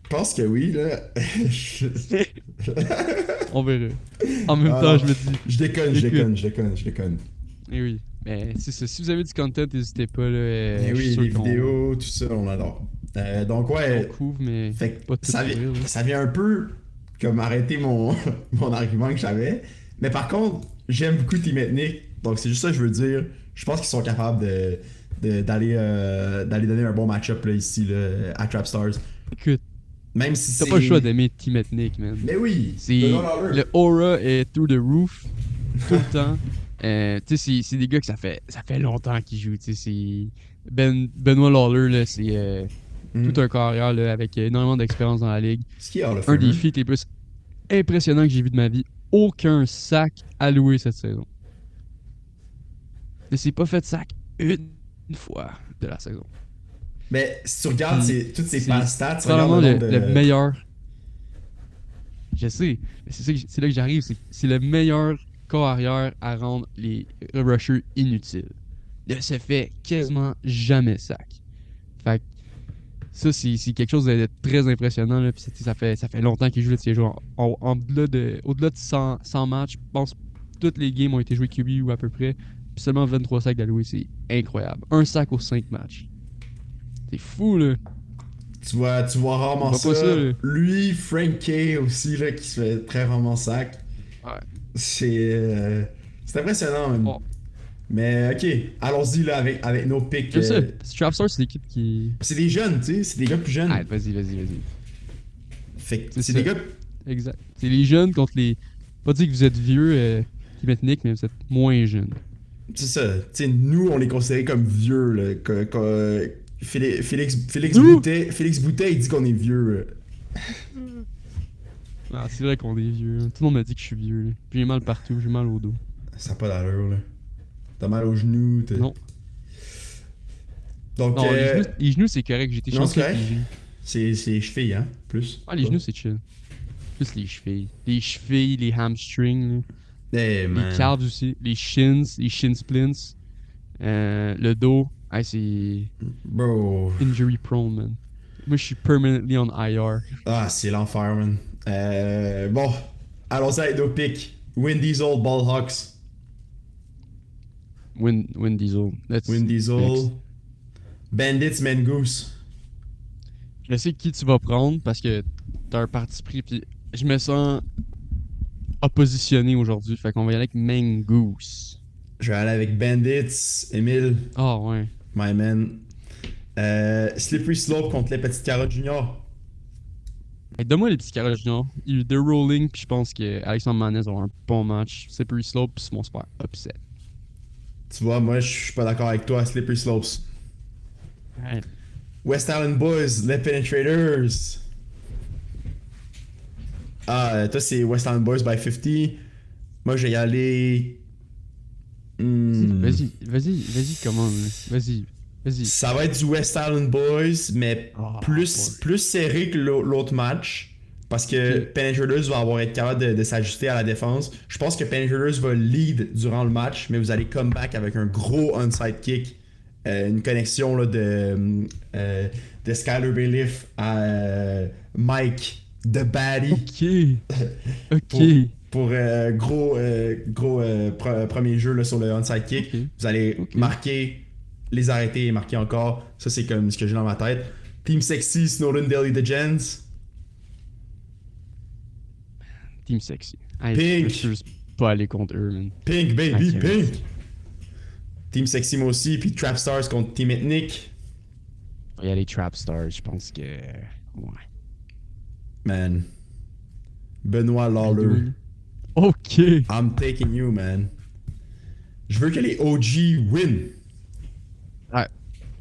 je pense que oui, là. On verra. En même temps, je me dis. Je déconne. Et oui. Mais c'est ça. Si vous avez du content, n'hésitez pas, là. Mais oui, les vidéos, tout ça, on adore. Donc, ouais. On couvre, mais. Fait que pas tout ça vient un peu comme arrêter mon argument que j'avais. Mais par contre, j'aime beaucoup Team Ethnic. Donc, c'est juste ça que je veux dire. Je pense qu'ils sont capables d'aller donner un bon match-up là, ici là, à Trap Stars. Écoute, Même si T'as c'est... pas le choix d'aimer Team Ethnic, man. Mais oui! C'est Benoît Lawler. le aura est through the roof tout le temps. Tu sais, c'est des gars que ça fait longtemps qu'ils jouent. Tu sais, c'est Benoît Lawler là, c'est tout un carrière là, avec énormément d'expérience dans la ligue. Ce qui est Hall of Un des Famer. feats les plus impressionnants que j'ai vu de ma vie. Aucun sac alloué cette saison. Il s'est pas fait de sac une fois de la saison. Mais si tu regardes Puis toutes ses c'est pass stats, regarde probablement le nombre le de... meilleur. Je sais, mais c'est là que j'arrive. C'est le meilleur corps arrière à rendre les rushers inutiles. Il se fait quasiment jamais sac. Fait que ça, c'est quelque chose de très impressionnant. Là. Puis ça fait longtemps qu'il joue là, ces joueurs. Au-delà de 100 matchs, je pense que toutes les games ont été joués QB ou à peu près. Puis seulement 23 sacs d'alloués, c'est incroyable. Un sac aux 5 matchs. C'est fou, là. Tu vois On rarement voit ça. pas ça, là. Lui, Frank K aussi, là, qui se fait très rarement sac. Ouais. C'est impressionnant, même. Bon, Mais ok, allons-y là avec nos picks. je sais. Trapstar, c'est l'équipe qui. C'est des jeunes, tu sais, c'est des gars plus jeunes. Ah, vas-y. Fait que C'est c'est ça. des gars. Exact. C'est les jeunes contre les. Pas dire que vous êtes vieux, qui mettent Nick, mais vous êtes moins jeunes. C'est ça. Tu sais, nous, on les considère comme vieux, là. Félix Nous? Boutet, il dit qu'on est vieux. Ah, c'est vrai qu'on est vieux. Là. Tout le monde m'a dit que je suis vieux. Là. Puis j'ai mal partout, j'ai mal au dos. Ça n'a pas d'allure, là. T'as mal aux genoux. Non. Donc, Non, les genoux, c'est correct. J'ai été non, chanceux c'est avec les correct. genoux. C'est les chevilles, hein, plus. Ah, les genoux, c'est chill. Plus les chevilles. Les chevilles, les hamstrings, là. Hey, man. Les calves aussi. Les shin splints. Le dos. Ah, c'est Bro. injury prone, man. Moi, je suis permanently on IR. Ah, c'est l'enfer, man. Bon, allons-y avec nos picks. Win Diesel, Ball Hawks. Win Diesel. Win Diesel. next. Bandits, Mangoose. Je sais qui tu vas prendre parce que t'as un parti pris. Puis je me sens oppositionné aujourd'hui. Fait qu'on va y aller avec Mangoose. Je vais aller avec Bandits, Emile, Ah ouais. my man. Slippery Slope contre les Petites Carottes Junior. Hey, donne-moi les petits carrés juniors. They're rolling. Puis je pense que Alexandre Manez va avoir un bon match. Slippery Slope. Puis c'est mon super upset. Tu vois, moi, je suis pas d'accord avec toi, Slippery Slopes. Ouais. West Island Boys, les Penetrators. Ah, toi, c'est West Island Boys by 50. Moi, je vais y aller. Vas-y, comment Vas-y. Ça va être du West Island Boys, mais Ah, plus serré que l'autre match. Parce que Ok. Penetrators va être capable de s'ajuster à la défense. Je pense que Penetrators va lead durant le match, mais vous allez come back avec un gros onside kick. Une connexion là, de Skyler Bailiff à Mike The Baddie. Ok. Pour gros premier jeu là, sur le onside kick. Ok. Vous allez Ok. marquer, les arrêter et marquer encore. Ça, c'est comme ce que j'ai dans ma tête. Team Sexy, Snowden Daily The Gens. Team sexy. Hey, Pink. je peux juste pas aller contre eux, man. Pink, baby, Ok. Pink. Team Sexy, moi aussi. Puis Trap Stars contre Team Ethnic. Il y a les Trap Stars, je pense que. Ouais. Man. Benoît Lawler. Ok. I'm taking you, man. Je veux que les OG win. Ouais.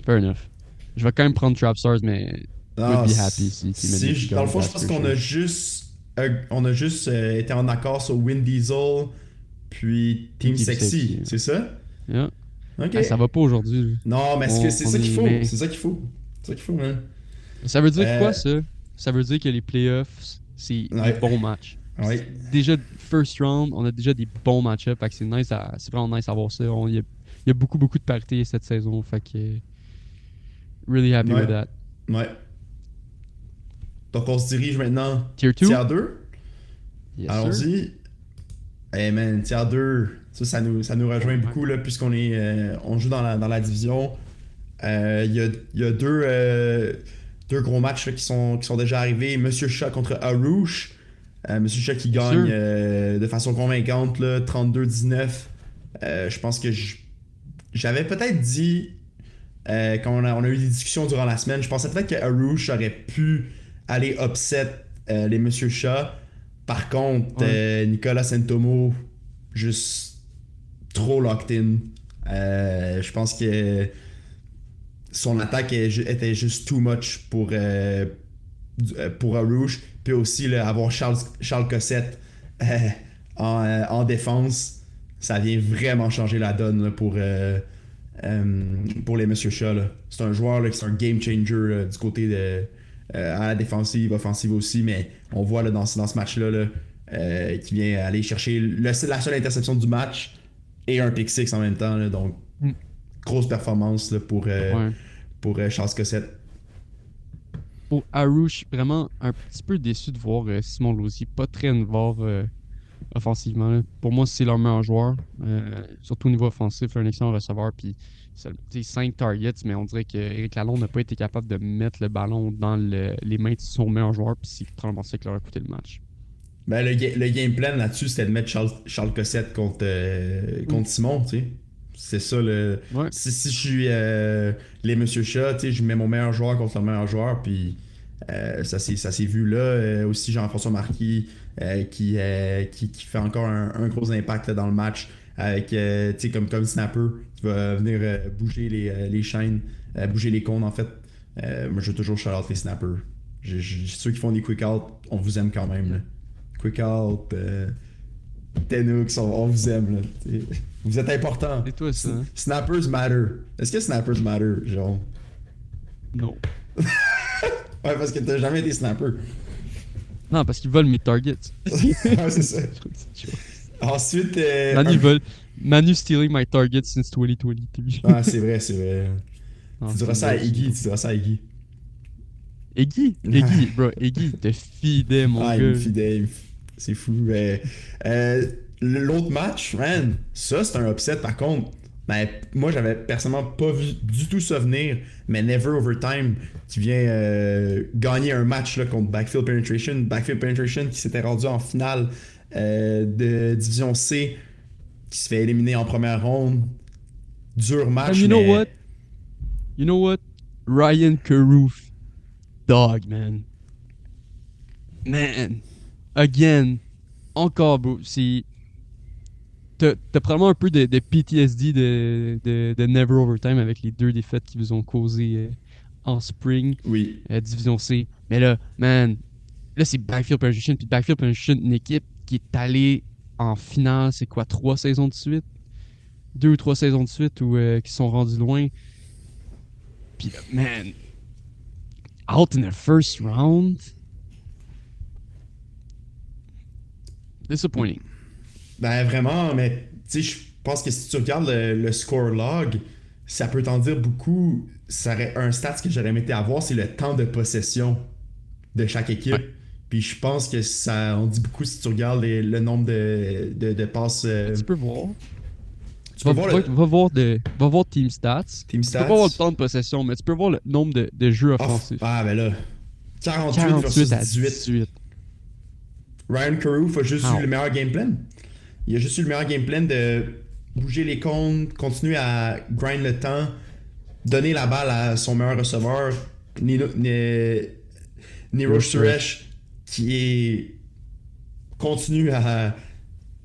Fair enough. Je vais quand même prendre Trap Stars, mais. Ah, Would be happy si Team Ethnic dans le gagne, fond, je that's pense for qu'on sure. a juste été en accord sur Win Diesel puis Team Team Sexy. Sexy. C'est ça? Yeah. Ok. Ah, ça va pas aujourd'hui. Non, mais On- c'est on ça est qu'il faut. bien. C'est ça qu'il faut. C'est ça qu'il faut, man. Ça veut dire Euh, quoi, ça? Ça veut dire que les playoffs, c'est Ouais. des bons matchs. Ouais. Déjà, first round, on a déjà des bons match-ups. Fait que c'est nice c'est vraiment nice à voir ça. Il y a beaucoup de parité cette saison. Fait que. Really happy Ouais. with that. Ouais. Donc, on se dirige maintenant Tier 2? tier 2. Yes, sir. Allons-y. Hey man, tier 2. Ça nous rejoint beaucoup là, puisqu'on est, on joue dans la division. Il y a deux gros matchs là, qui sont déjà arrivés. Monsieur Chat contre Arouche. Monsieur Chat qui gagne de façon convaincante, là, 32-19. Je pense que j'avais peut-être dit, quand on a eu des discussions durant la semaine, je pensais peut-être que Arouche aurait pu aller upset les Monsieur Chat. Par contre, Ouais. Nicolas Saint-Tomo, juste trop locked in. Je pense que son attaque était juste too much pour Rouge. Puis aussi, là, avoir Charles Cossette en défense, ça vient vraiment changer la donne là, pour les Monsieur Chat. Là. C'est un joueur là, qui est un game changer du côté de à la défensive, offensive aussi, mais on voit là, dans ce match-là là, qui vient aller chercher la seule interception du match et un pick six en même temps. Là, donc, Mm. grosse performance là, Ouais. pour Charles Cossette. Pour Haru, je suis vraiment un petit peu déçu de voir Simon Lausier pas très involved offensivement. Là. Pour moi, c'est leur meilleur joueur. Surtout au niveau offensif, un excellent receveur. Puis, 5 targets, mais on dirait qu'Éric Lalonde n'a pas été capable de mettre le ballon dans les mains de son meilleur joueur. Puis, c'est probablement ça qui leur a coûté le match. Ben, le game plan là-dessus, c'était de mettre Charles Cossette contre Simon, tu sais. C'est ça le. Ouais. Si je suis les Monsieur Chat, tu sais, je mets mon meilleur joueur contre le meilleur joueur, puis ça s'est vu là. Aussi Jean-François Marquis qui fait encore un gros impact là, dans le match avec tu sais, comme snapper qui va venir bouger les chaînes, bouger les cônes en fait. Moi je veux toujours shout out les snappers. Ceux qui font des quick out, on vous aime quand même. Là. Quick out, Tenux, on vous aime. Là, t'sais. Vous êtes important. Et toi, ça, hein? Snappers matter. Est-ce que snappers matter, genre? Non. Ouais, parce que t'as jamais été snapper. Non, parce qu'ils volent mes targets. Ouais, c'est ça. Ensuite, Manu stealing my targets since 2022. Ah, c'est vrai, c'est vrai. Non, Tu diras c'est ça à vrai, Iggy, tu diras ça à Iggy. Iggy, te fidèle, mon Ah, gars. il me fidèle. C'est fou. L'autre match, man, ça c'est un upset par contre. Ben, moi, j'avais personnellement pas vu du tout ça venir, mais Never Overtime qui vient gagner un match là, contre Backfield Penetration. Backfield Penetration qui s'était rendu en finale de Division C, qui se fait éliminer en première ronde. Dur match, And you know mais... what? You know what? Ryan Caruth. Dog, man. Man. Again. Encore, bro. T'as probablement un peu de PTSD de Never Overtime avec les 2 défaites qui vous ont causé en spring, Oui. Division C. Mais là, man, là c'est Backfield Penetration. Puis Backfield Penetration, une équipe qui est allée en finale, c'est quoi, 3 saisons de suite? 2 ou 3 saisons de suite où qui sont rendus loin. Puis, man, out in the first round. Disappointing. Ben vraiment, mais tu sais, je pense que si tu regardes le score log, ça peut t'en dire beaucoup. Un stat que j'aurais aimé avoir, c'est le temps de possession de chaque équipe. Ouais. Puis je pense que ça en dit beaucoup si tu regardes le nombre de passes. Tu peux voir. Tu peux voir le Va voir Team Stats. team Tu peux stats. pas voir le temps de possession, mais tu peux voir le nombre de jeux offensifs. Ben là, 48 48 versus à 18. 18. Ryan Caruth a juste Ow. eu le meilleur game plan. Il a juste eu le meilleur game plan de bouger les cônes, continuer à grind le temps, donner la balle à son meilleur receveur, Nero Suresh, continue à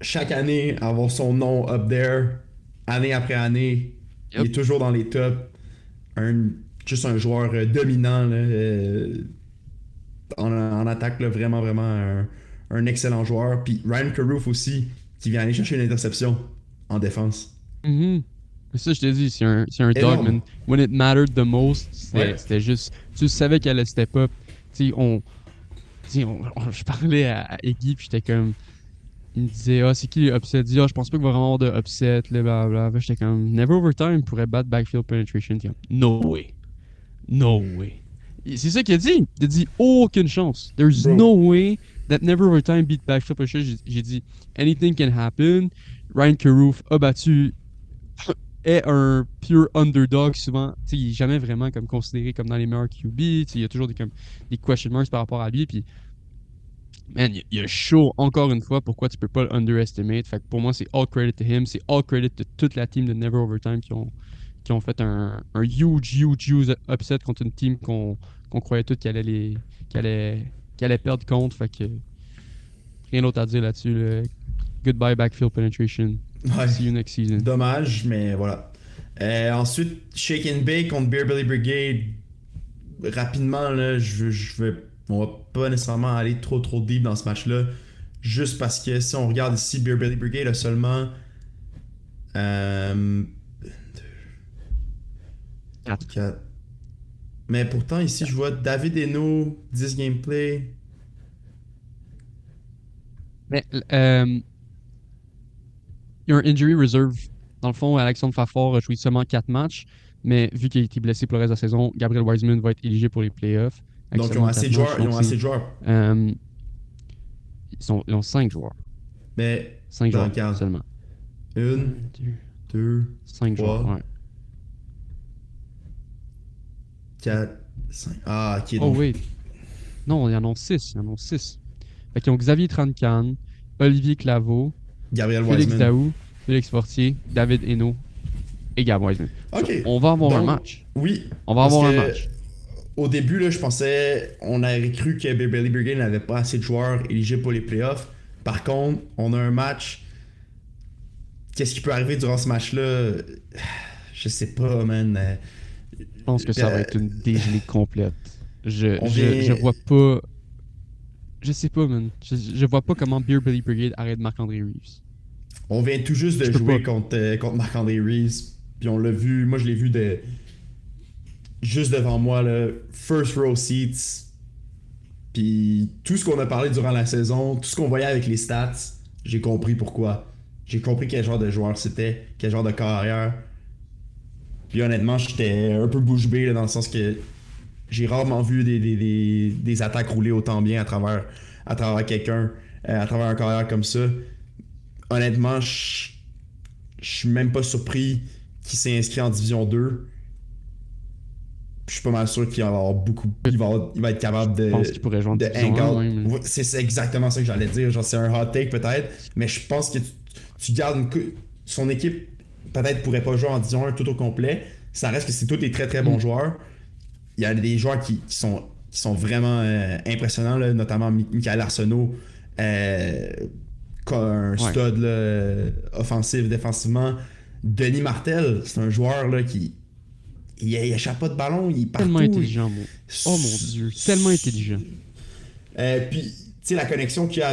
chaque année avoir son nom up there, année après année. Yep. Il est toujours dans les tops. Juste un joueur dominant là, en attaque, là, vraiment, vraiment un excellent joueur. Puis Ryan Caruth aussi, qui vient aller chercher une interception en défense. Mhm. Mais ça, je te dis, c'est un dog, Énorme. man. When it mattered the most, Ouais. c'était juste. Tu savais qu'elle allait step up. Tu sais, je parlais à Iggy, puis j'étais comme. Il me disait, ah, c'est qui les upsets? Il dit, ah, je pense pas qu'il va vraiment avoir de upset, là, blablabla. J'étais comme, Never Overtime pourrait battre Backfield Penetration. J'étais comme, no way. No way. C'est ça qu'il a dit. Il a dit, aucune chance. There's Bro. no way that Never Overtime beat Backfield Penetration. J'ai dit, anything can happen. Ryan Caruth a battu est un pure underdog souvent. T'sais, il est jamais vraiment comme considéré comme dans les meilleurs QB. Il y a toujours des question marks par rapport à lui. Puis, man, il a show encore une fois pourquoi tu peux pas le underestimate. Fait que pour moi, c'est all credit to him. C'est all credit de toute la team de Never Overtime qui ont fait un huge upset contre une team qu'on croyait tous qui allait qu'elle allait perdre contre. Fait que rien d'autre à dire là-dessus. Goodbye backfield penetration. Ouais. See you next season. Dommage, mais voilà. Ensuite, Shake and Bake contre Beer Belly Brigade. Rapidement, là, on va pas nécessairement aller trop deep dans ce match-là. Juste parce que si on regarde ici, Beer Belly Brigade a seulement 4. Mais pourtant, ici, je vois David Eno, 10 gameplay. Mais il y a un injury reserve. Dans le fond, Alexandre Fafard a joué seulement 4 matchs, mais vu qu'il a été blessé pour le reste de la saison, Gabriel Wiseman va être éligible pour les playoffs. Donc, ils ont assez de joueurs. Ils ont 5 joueurs. Mais 5 joueurs seulement. 1, 2, 5 joueurs, ouais. 4, 5. Ah, ok. Oh, wait. Non, il y en a 6. Fait qu'ils ont Xavier Trancan, Olivier Claveau, Gabriel Félix Wiseman. Daou, Félix Fortier, David Hainaut et Gab Wiseman. Ok. On va avoir Donc, un match. Oui. On va avoir un match. Au début, là, je pensais, on aurait cru que Beverly Brigade n'avait pas assez de joueurs éligibles pour les playoffs. Par contre, on a un match. Qu'est-ce qui peut arriver durant ce match-là? Je sais pas, man. Je pense que ça va être une dégelée complète. Je vois pas. Je sais pas, man. Je vois pas comment Beer Belly Brigade arrête Marc-André Reeves. On vient tout juste de jouer contre Marc-André Reeves. Puis on l'a vu. Moi, je l'ai vu juste devant moi, là. First row seats. Puis tout ce qu'on a parlé durant la saison, tout ce qu'on voyait avec les stats, j'ai compris pourquoi. J'ai compris quel genre de joueur c'était, quel genre de carrière. Puis honnêtement, j'étais un peu bouche bée là, dans le sens que j'ai rarement vu des attaques rouler autant bien à travers quelqu'un, à travers un carrière comme ça. Honnêtement, je suis même pas surpris qu'il s'est inscrit en Division 2. Je suis pas mal sûr qu'il va avoir beaucoup. Il va être capable de. Je pense qu'il pourrait jouer en Division 1 même. C'est exactement ça que j'allais dire. Genre, c'est un hot take peut-être, mais je pense que tu gardes son équipe. Peut-être pourrait pas jouer en Division 1 tout au complet. Ça reste que c'est tous des très très bons joueurs. Il y a des joueurs qui sont vraiment impressionnants, là, notamment Michael Arsenault, un stud là, offensif, défensivement. Denis Martel, c'est un joueur là, qui. Il échappe pas de ballon, il est partout. Tellement intelligent, moi. Oh mon dieu, tellement intelligent. Puis, tu sais, la connexion qu'il y a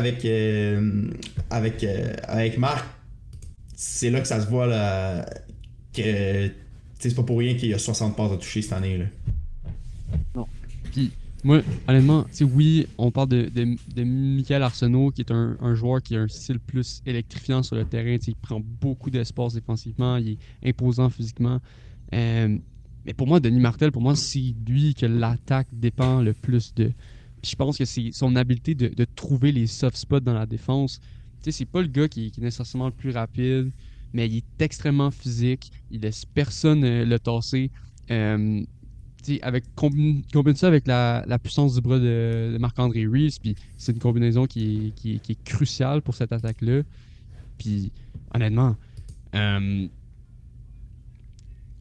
avec Marc, c'est là que ça se voit là, que c'est pas pour rien qu'il y a 60 passes à toucher cette année. Là. Non. Puis, moi, honnêtement, oui, on parle de Michael Arsenault, qui est un joueur qui a un style plus électrifiant sur le terrain. Il prend beaucoup d'espace défensivement, il est imposant physiquement. Mais pour moi, Denis Martel, c'est lui que l'attaque dépend le plus de. Puis je pense que c'est son habileté de trouver les soft spots dans la défense. Tu sais, c'est pas le gars qui est nécessairement le plus rapide, mais il est extrêmement physique. Il laisse personne le tasser. Combine ça avec la puissance du bras de Marc-André Reeves, puis c'est une combinaison qui est cruciale pour cette attaque-là. Puis, honnêtement,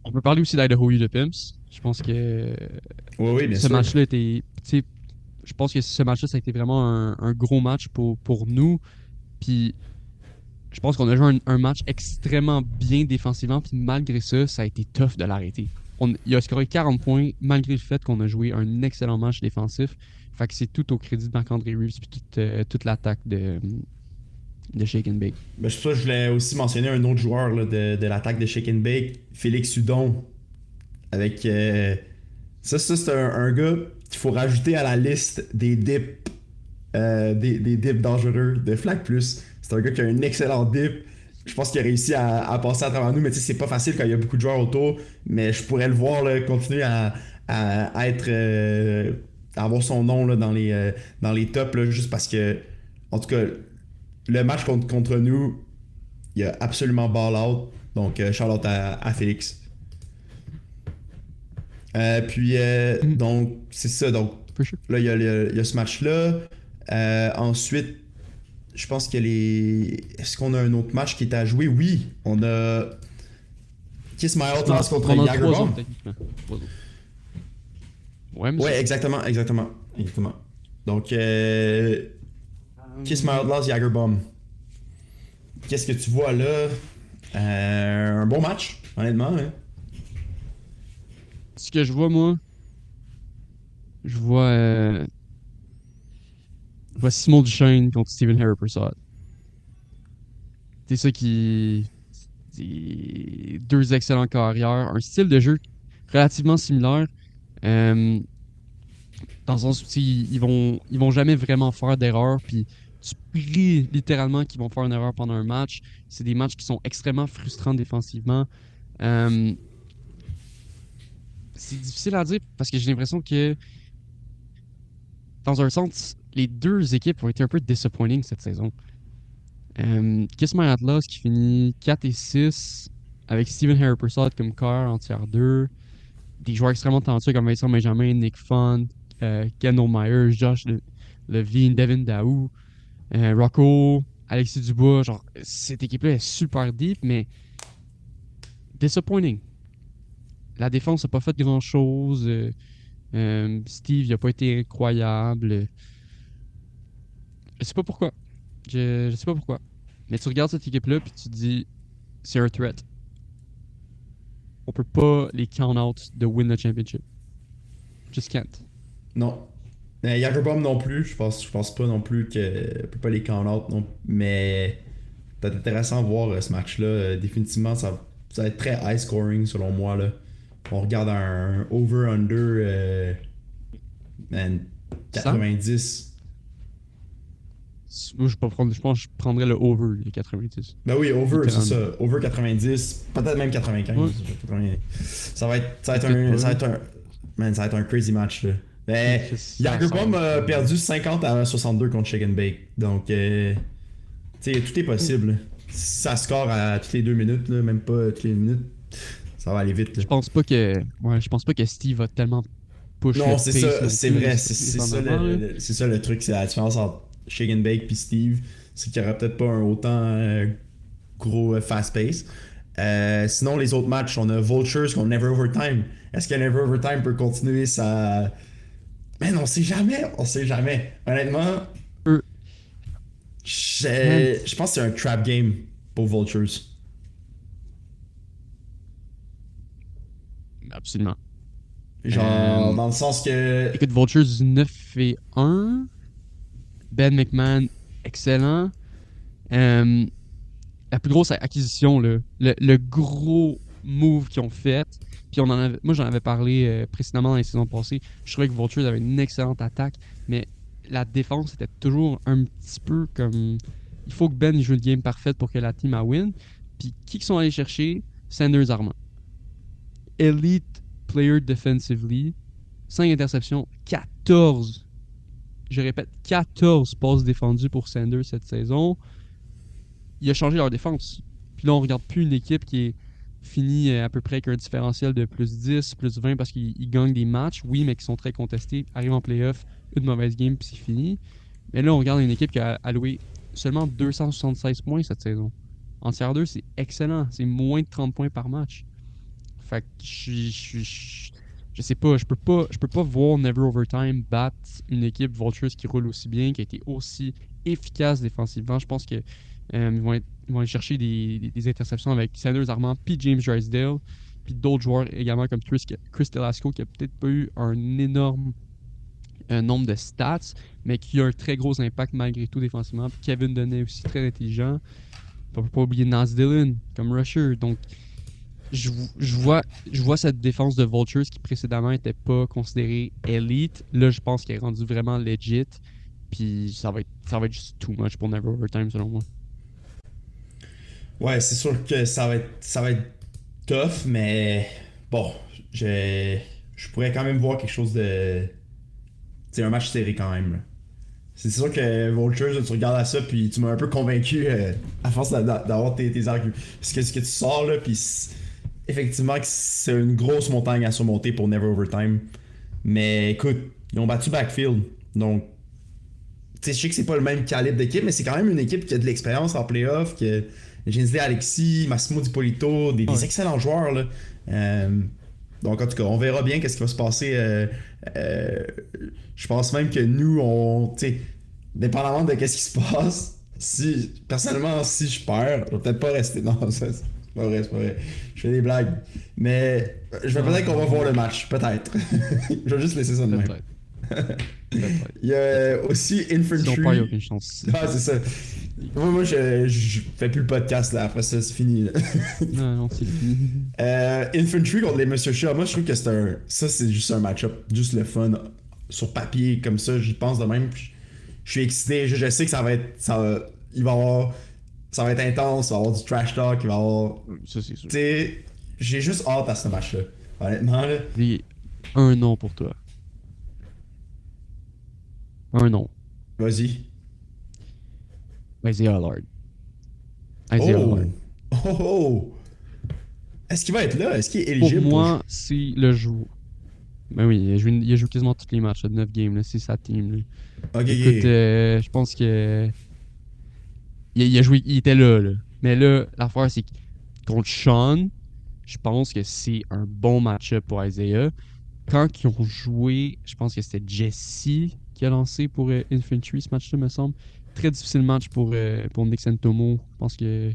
on peut parler aussi d'Idaho U de Pimps. Je pense que oui, bien ce sûr. match-là était. Je pense que ce match-là, ça a été vraiment un gros match pour nous. Puis je pense qu'on a joué un match extrêmement bien défensivement. Puis malgré ça, ça a été tough de l'arrêter. Il a scoré 40 points malgré le fait qu'on a joué un excellent match défensif. Fait que c'est tout au crédit de Marc-André Reeves puis toute l'attaque de Shake and Bake. Ben, je voulais aussi mentionner un autre joueur là, de l'attaque de Shake and Bake, Félix Hudon. Avec. Ça c'est un gars qu'il faut rajouter à la liste des dips. Des dips dangereux de Flag Plus. C'est un gars qui a un excellent dip. Je pense qu'il a réussi à passer à travers nous, mais tu sais, c'est pas facile quand il y a beaucoup de joueurs autour. Mais je pourrais le voir là, continuer à être. À avoir son nom là, dans les tops, là, juste parce que. En tout cas. Le match contre nous, il a absolument ball out. Donc, shout-out à Félix. Donc, c'est ça. Donc, là, il y a ce match-là. Ensuite, je pense qu'il y a les. Est-ce qu'on a un autre match qui est à jouer? Oui, on a Kiss My Outlaws contre Jagerbomb. Ouais, exactement. Donc, Kiss My Outlaws, Jagger Bomb. Qu'est-ce que tu vois là? Un bon match, honnêtement. Hein. Ce que je vois, moi, je vois, euh, je vois Simon Duchesne contre Stephen Harper-Sod. C'est ça qui. C'est deux excellents carrières, un style de jeu relativement similaire. euh, Dans le sens où ils vont jamais vraiment faire d'erreur, puis tu pries littéralement qu'ils vont faire une erreur pendant un match. C'est des matchs qui sont extrêmement frustrants défensivement. Euh, c'est difficile à dire parce que j'ai l'impression que, dans un sens, les deux équipes ont été un peu disappointing cette saison. Kiss My Atlas qui finit 4 et 6 avec Steven Harper-Sod comme corps en tiers 2. Des joueurs extrêmement talentueux comme Vincent Benjamin, Nick Fun, Ken Meyer, Josh Levine, Devin Daou. Rocco, Alexis Dubois, genre, cette équipe-là est super deep, mais disappointing. La défense n'a pas fait grand-chose. Steve, il a pas été incroyable. Je sais pas pourquoi. Je sais pas pourquoi. Mais tu regardes cette équipe-là, puis tu te dis, c'est un threat. On peut pas les count out de win the championship. Just can't. Non. Jagger Bomb non plus. Je pense pas non plus que peut pas les count out. Non. Mais c'est intéressant de voir ce match-là. Définitivement, ça va être très high scoring selon moi. Là. On regarde un over-under man, 100? 90. Moi, je pense que je prendrais le over, les 90. Ben oui, over, c'est Littéralement. ça. Over 90, peut-être même 95. Ouais. Ça va être un. Ça va être un. Man, ça va être un crazy match là. Mais Ça Jagger Bomb semble. a perdu 50 à 62 contre Shake and Bake. Donc, tu sais, tout est possible. Là. Si ça score à toutes les 2 minutes, là, même pas toutes les minutes, ça va aller vite. Là. Je pense pas que Steve va tellement push le Non, c'est pace ça, non c'est plus, vrai. C'est ça, dépendamment, là. c'est ça le truc. C'est la différence entre Shake and Bake et Steve. C'est qu'il n'y aura peut-être pas un autant gros fast pace. Sinon, les autres matchs, on a Vultures contre Never Overtime. Est-ce que Never Overtime peut continuer sa. Man, on sait jamais. On sait jamais. Honnêtement, Eux, man, je pense que c'est un trap game pour Vultures. absolument. Genre, dans le sens que. Écoute, Vultures 9 et 1. Ben McMahon, excellent. Euh, la plus grosse acquisition, là, le gros move qu'ils ont fait, puis moi j'en avais parlé précédemment dans les saisons passées, je trouvais que Vultures avait une excellente attaque, mais la défense était toujours un petit peu comme... Il faut que Ben joue une game parfaite pour que la team a win. Puis qui sont allés chercher? Sanders Armand. Elite player defensively, 5 interceptions, 14, je répète, 14 passes défendues pour Sanders cette saison. Il a changé leur défense. Puis là, on regarde plus une équipe qui est finie à peu près avec un différentiel de plus 10, plus 20 parce qu'ils gagnent des matchs, oui, mais qui sont très contestés, arrivent en playoff, une mauvaise game, puis c'est fini. Mais là, on regarde une équipe qui a alloué seulement 276 points cette saison. En tiers 2, c'est excellent. C'est moins de 30 points par match. Fait que je sais pas, je peux pas voir Never Overtime battre une équipe Vultures qui roule aussi bien, qui a été aussi efficace défensivement. Je pense que ils vont aller chercher des interceptions avec Sanders Armand, puis James Drysdale, puis d'autres joueurs également comme Chris Telasco qui a peut-être pas eu un énorme nombre de stats, mais qui a un très gros impact malgré tout défensivement. Puis Kevin Donnet aussi très intelligent. On peut pas oublier Nas Dillon comme rusher. Donc je, je vois cette défense de Vultures qui précédemment n'était pas considérée elite. Là, je pense qu'elle est rendue vraiment legit. Puis ça va être juste too much pour Never Overtime selon moi. Ouais, c'est sûr que ça va être tough, mais bon, je pourrais quand même voir quelque chose de. C'est un match serré quand même. Là. C'est sûr que Vultures, tu regardes à ça, puis tu m'as un peu convaincu à force d'avoir tes arguments. Parce que ce que tu sors là, puis effectivement que c'est une grosse montagne à surmonter pour Never Overtime. Mais écoute, ils ont battu Backfield. Donc, tu sais, je sais que c'est pas le même calibre d'équipe, mais c'est quand même une équipe qui a de l'expérience en playoff, qui a Gensley Alexis, Massimo Di Polito, des Ouais. excellents joueurs. Là. Donc, en tout cas, on verra bien qu'est-ce qui va se passer. Euh, je pense même que nous, tu sais, dépendamment de qu'est-ce qui se passe, personnellement, si je perds, je vais peut-être pas rester. Non, c'est pas vrai, c'est pas vrai. Je fais des blagues. Mais je vais peut-être qu'on va voir le match, peut-être. Je vais juste laisser ça de même. Peut-être. Peut-être. Il y a aussi Si on perd, il n'y a Infantry. aucune chance. Ah, c'est ça. Moi, je fais plus le podcast là. Après ça, c'est fini. Là. Non, non, c'est fini. Infantry contre les Monsieur Shaw. Moi, je trouve que ça, c'est juste un match-up. Juste le fun. Sur papier, comme ça, j'y pense de même. Puis je suis excité. Je sais que ça va être. Il va y avoir. Ça va être intense. Il va y avoir du trash talk. Il va y avoir. Ça, c'est sûr. Tu sais, j'ai juste hâte à ce match-là. Honnêtement, là. J'ai un nom pour toi. Un nom. Vas-y. Isaiah Allard. Isaiah Oh! Allard. Oh! Oh! Est-ce qu'il va être là? Est-ce qu'il est Pour éligible moi, c'est le joueur. Ben oui, il a joué quasiment tous les matchs de 9 games. Là, c'est sa team. Là. Ok, Écoute, ok. je pense que. Il a joué, il était là, là. Mais là, l'affaire, c'est que contre Sean, je pense que c'est un bon match-up pour Isaiah. Quand ils ont joué, je pense que c'était Jesse qui a lancé pour Infantry ce match-là, me semble. Très difficile match pour Nixon Tomo. Je pense qu'ils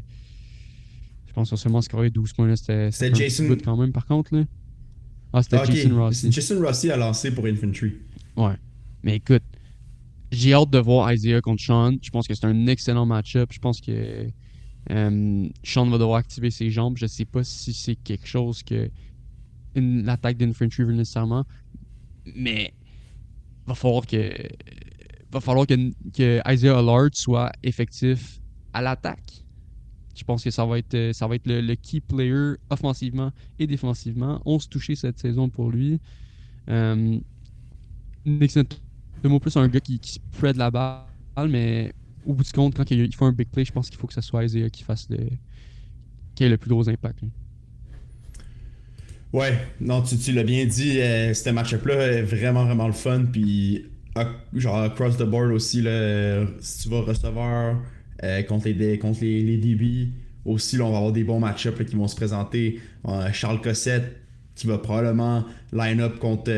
ont seulement scoré 12 points. Là. Ça C'était fait un petit Jason. bout quand même, par contre. Là. Ah, c'était Ah, ok. Jason Rossi. Jason Rossi a lancé pour Infantry. Ouais. Mais écoute, j'ai hâte de voir Isaiah contre Sean. Je pense que c'est un excellent match-up. Je pense que Sean va devoir activer ses jambes. Je sais pas si c'est quelque chose que l'attaque d'Infantry veut nécessairement. Mais va falloir que que Isaiah Allard soit effectif à l'attaque. Je pense que ça va être le key player offensivement et défensivement. 11 touchés cette saison pour lui. Euh, Nixon Tomo plus un gars qui spread la balle, mais au bout du compte, quand il fait un big play, je pense qu'il faut que ce soit Isaiah qui ait le plus gros impact. Hein. Ouais, non, tu l'as bien dit, ce match-up-là est vraiment, vraiment le fun. Puis, genre, across the board aussi, là, si tu vas receveur contre les DB, aussi, là, on va avoir des bons match-ups là, qui vont se présenter. Charles Cossette qui va probablement line-up contre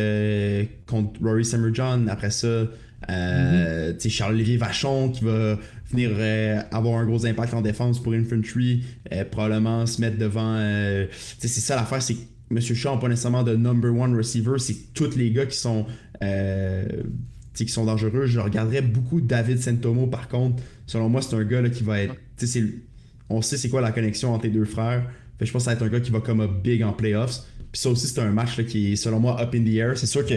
Rory Summerjohn. Après ça, tu sais, Charles-Olivier Vachon qui va venir avoir un gros impact en défense pour Infantry. Probablement se mettre devant. Tu sais, c'est ça l'affaire, c'est que Monsieur Shaw n'a pas nécessairement de number one receiver, c'est tous les gars qui sont dangereux. Je regarderais beaucoup David Santomo par contre. Selon moi, c'est un gars là, qui va être. On sait c'est quoi la connexion entre les deux frères. Fait que je pense que ça va être un gars qui va comme up big en playoffs. Puis ça aussi, c'est un match là, qui est selon moi up in the air. C'est sûr que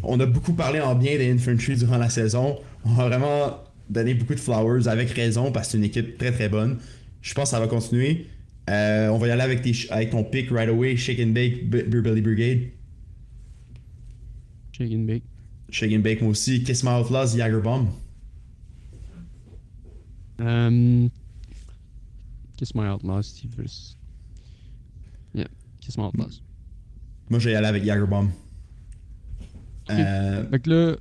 on a beaucoup parlé en bien des Infantry durant la saison. On a vraiment donné beaucoup de flowers avec raison parce que c'est une équipe très très bonne. Je pense que ça va continuer. On va y aller avec ton pick right away, Shake and Bake, Beer Belly Brigade. Shake and bake. Shake and Bake, moi aussi. Kiss My Outlaws, Jagger Bomb. Kiss My Outlaws, Steve. Yeah, Kiss My Outlaws. Moi, je vais y aller avec Jagger Bomb. Fait que là,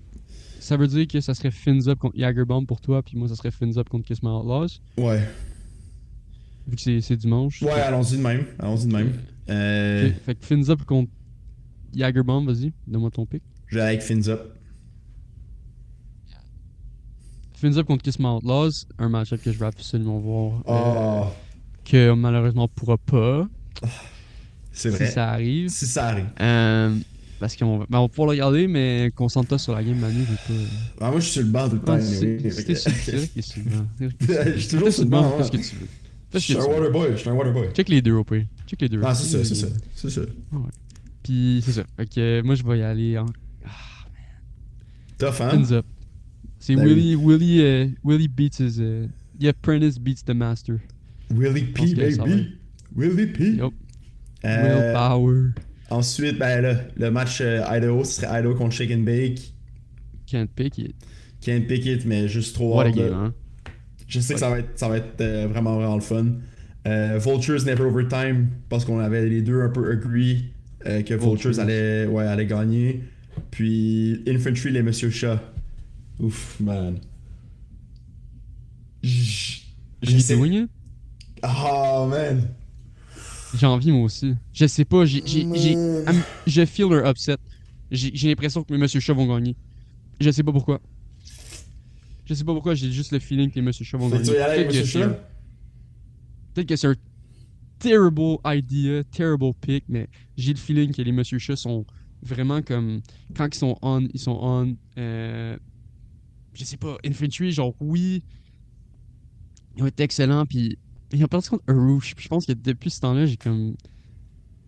ça veut dire que ça serait Fins Up contre Jaggerbomb pour toi, puis moi, ça serait Fins Up contre Kiss My Outlaws. Ouais. Vu que c'est dimanche. Ouais, allons-y de même. Allons-y de même. Ok, fait que Fins Up contre Jaggerbomb, vas-y, donne-moi ton pick. Je vais aller avec Fins Up. Fins Up contre Kiss My Outlaws, un match-up que je vais absolument voir. Oh, Que malheureusement on pourra pas. c'est vrai. Si ça arrive. Si ça arrive. Parce qu'on va, on va pouvoir le regarder, mais concentre-toi sur la game Manu, je vais pas. Ah, moi, je suis sur le banc tout le temps. C'est anyway. vrai qu'il est sur le banc. Je suis toujours sur le banc. Fais ce que tu veux. Je suis un waterboy. Je suis un waterboy. Check les deux au pire. Check les deux. Ah, c'est ça, c'est ça. C'est ça. Ouais. Puis c'est ça. Fait que moi je vais y aller en. Tough, hein? Fins Up. C'est Ben Willie beats his. The apprentice beats the master. Willie pense P, que ça va baby. Willie P. Yup. Euh, Willpower. Ensuite, ben là, le match Idaho, ce serait Idaho contre Shake and Bake. Can't pick it. Can't pick it, mais juste trop What a hard. game, Là. hein? Je sais que ça va être vraiment, vraiment le fun. Vultures Never Overtime, parce qu'on avait les deux un peu agree que Vultures allait gagner. Puis Infantry, les Monsieur Shaw. Ouf, man. Are you doing it? Oh, man. J'ai envie, moi aussi. Je sais pas, Euh, je feel leur upset. J'ai l'impression que mes Monsieur Chat vont gagner. Je sais pas pourquoi. Je sais pas pourquoi, j'ai juste le feeling que les Monsieur Chat vont Fait que tu vas gagner. y aller avec Monsieur Chat? Peut-être que c'est un terrible idea, terrible pick, mais j'ai le feeling que les Monsieur Chat sont vraiment comme quand ils sont on. Je sais pas, Infantry, genre oui, ils ont été excellents, puis ils ont perdu contre Arush. Puis je pense que depuis ce temps-là, j'ai comme,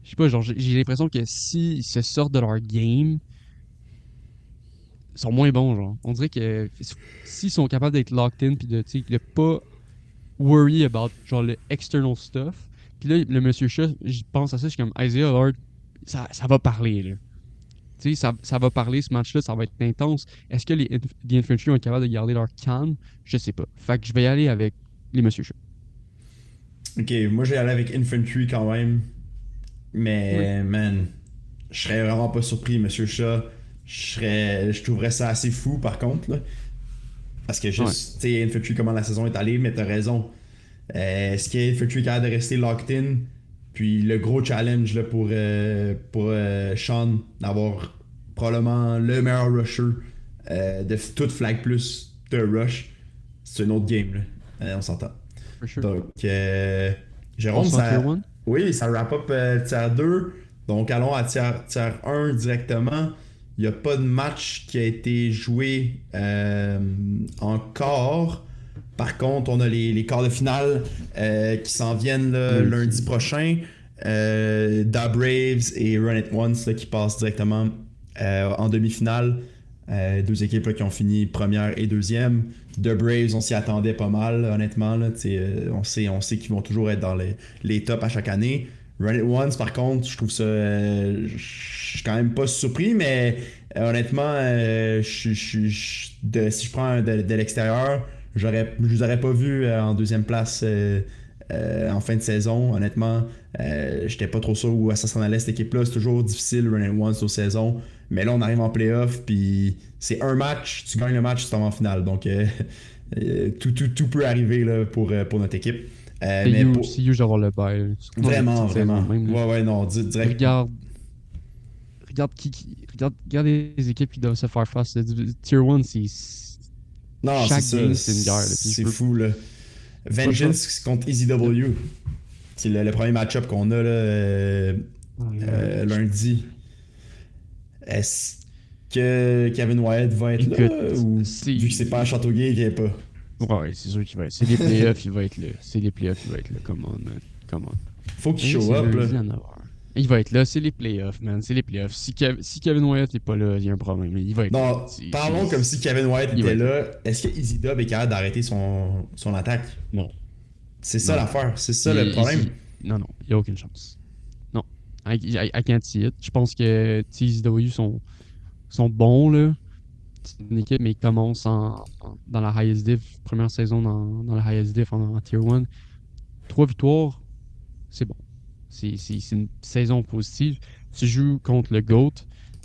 je sais pas, genre j'ai l'impression que s'ils se sortent de leur game, ils sont moins bons, genre. On dirait que s'ils sont capables d'être locked in, puis de pas worry about genre le external stuff. Puis là, le Monsieur Chat, je pense à ça, je suis comme Isaiah Lord, ça va parler, là. Tu sais, ça va parler ce match-là, ça va être intense. Est-ce que les Infantry vont être capables de garder leur calme? Je sais pas. Fait que je vais y aller avec les Monsieur Chat. Ok, moi je vais aller avec Infantry quand même. Oui. Mais, man, je serais vraiment pas surpris, Monsieur Chat. Je trouverais ça assez fou par contre, là. Parce que Ouais. juste, tu sais, Infantry, comment la saison est allée, mais t'as raison. Est-ce qu'Infantry est capable de rester locked in? Puis le gros challenge là, pour Sean, d'avoir probablement le meilleur rusher de toute Flag Plus de Rush, c'est une autre game, là. On s'entend. For sure. Donc, On Jérôme, sent Tier ça, 1? oui, ça wrap up tiers 2. Donc, allons à tiers 1 directement. Il n'y a pas de match qui a été joué encore. Par contre, on a les quarts de finale qui s'en viennent là, lundi prochain. Da Braves et Run It Once là, qui passent directement en demi-finale. Deux équipes là, qui ont fini première et deuxième. The Braves, on s'y attendait pas mal, honnêtement. Là, on sait qu'ils vont toujours être dans les tops à chaque année. Run It Once, par contre, je trouve ça. Je suis quand même pas surpris, mais honnêtement, si je prends de l'extérieur, je les aurais pas vus en deuxième place en fin de saison. Honnêtement, j'étais pas trop sûr où ça s'en allait cette équipe-là. C'est toujours difficile, Run It Once aux saisons. Mais là, on arrive en playoff, puis c'est un match, tu gagnes le match, tu t'en vas en finale. Donc, tout peut arriver là, pour notre équipe. Mais pour, C'est huge d'avoir le bail, surtout dans des vraiment, petites saisons de vraiment. même, là. Ouais, ouais, non, direct. Regarde, regarde les équipes qui doivent se faire face. Tier 1, Non, c'est chaque ça. game, c'est une guerre, là. Puis C'est fou, là. pas le choix. Vengeance contre EasyW. C'est le premier match-up qu'on a là, Ouais. lundi. Est-ce que Kevin Wyatt va être Écoute, là ou vu que c'est pas à c'est. Châteauguay, il vient pas? Ouais, c'est sûr qu'il va être. C'est les playoffs, il va être là. C'est les playoffs, il va être là. Come on, man. Come on. Faut qu'il Et show c'est up là. lundi à 9h. Il va être là, c'est les playoffs, man. C'est les playoffs. Si Kevin Wyatt n'est pas là, il y a un problème. Il va être là. Non, parlons comme si Kevin Wyatt Il va était être là. là. Est-ce que Easy Dub est capable d'arrêter son attaque? Non. C'est ça Non, non. l'affaire, c'est ça le problème. Non, non, il n'y a aucune chance. Non. I can't see it. Je pense que TZW sont bons, là. C'est une équipe, mais ils commencent dans la highest div. Première saison dans la highest div en Tier 1. 3 victoires, c'est bon. C'est une saison positive. Tu joues contre le GOAT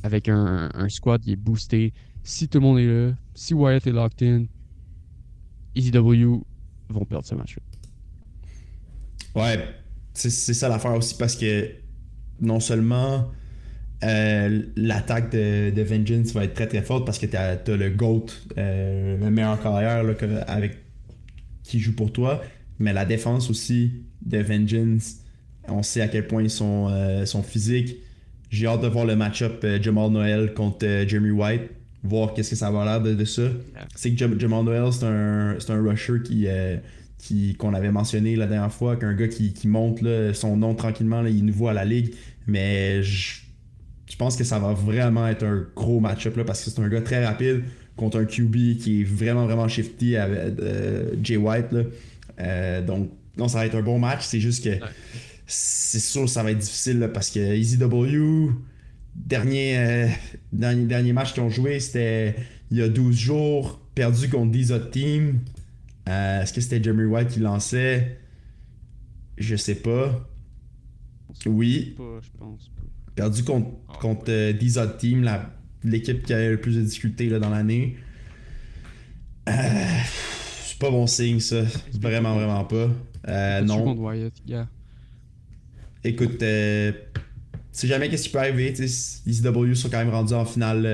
avec un squad qui est boosté. Si tout le monde est là, si Wyatt est locked in, EZW vont perdre ce match-là. Ouais, c'est ça l'affaire aussi parce que non seulement l'attaque de Vengeance va être très très forte parce que t'as le GOAT, le meilleur carrière là, qui joue pour toi, mais la défense aussi de Vengeance, on sait à quel point ils sont physiques. J'ai hâte de voir le match-up Jamal Noel contre Jeremy White, voir qu'est-ce que ça va l'air de ça. Yeah. C'est que Jamal Noel, c'est un rusher qu'on avait mentionné la dernière fois, qu'un gars qui monte là, son nom tranquillement, là, il est nouveau à la ligue, mais je pense que ça va vraiment être un gros match-up là, parce que c'est un gars très rapide contre un QB qui est vraiment vraiment shifty avec Jay White là. Donc non, ça va être un bon match, c'est juste que Ouais. c'est sûr que ça va être difficile là, parce que EasyW dernier match qu'ils ont joué, c'était il y a 12 jours, perdu contre des autres teams. Est-ce que c'était Jeremy White qui lançait? Je sais pas. Oui, Je pense pas. perdu contre des autres teams, l'équipe qui a le plus de difficultés là, dans l'année. C'est pas bon signe ça. Vraiment, vraiment pas. Tu joues Non. contre Wyatt, gars. écoute, tu sais jamais qu'est-ce qui peut arriver. Tu sais, ECW sont quand même rendus en finale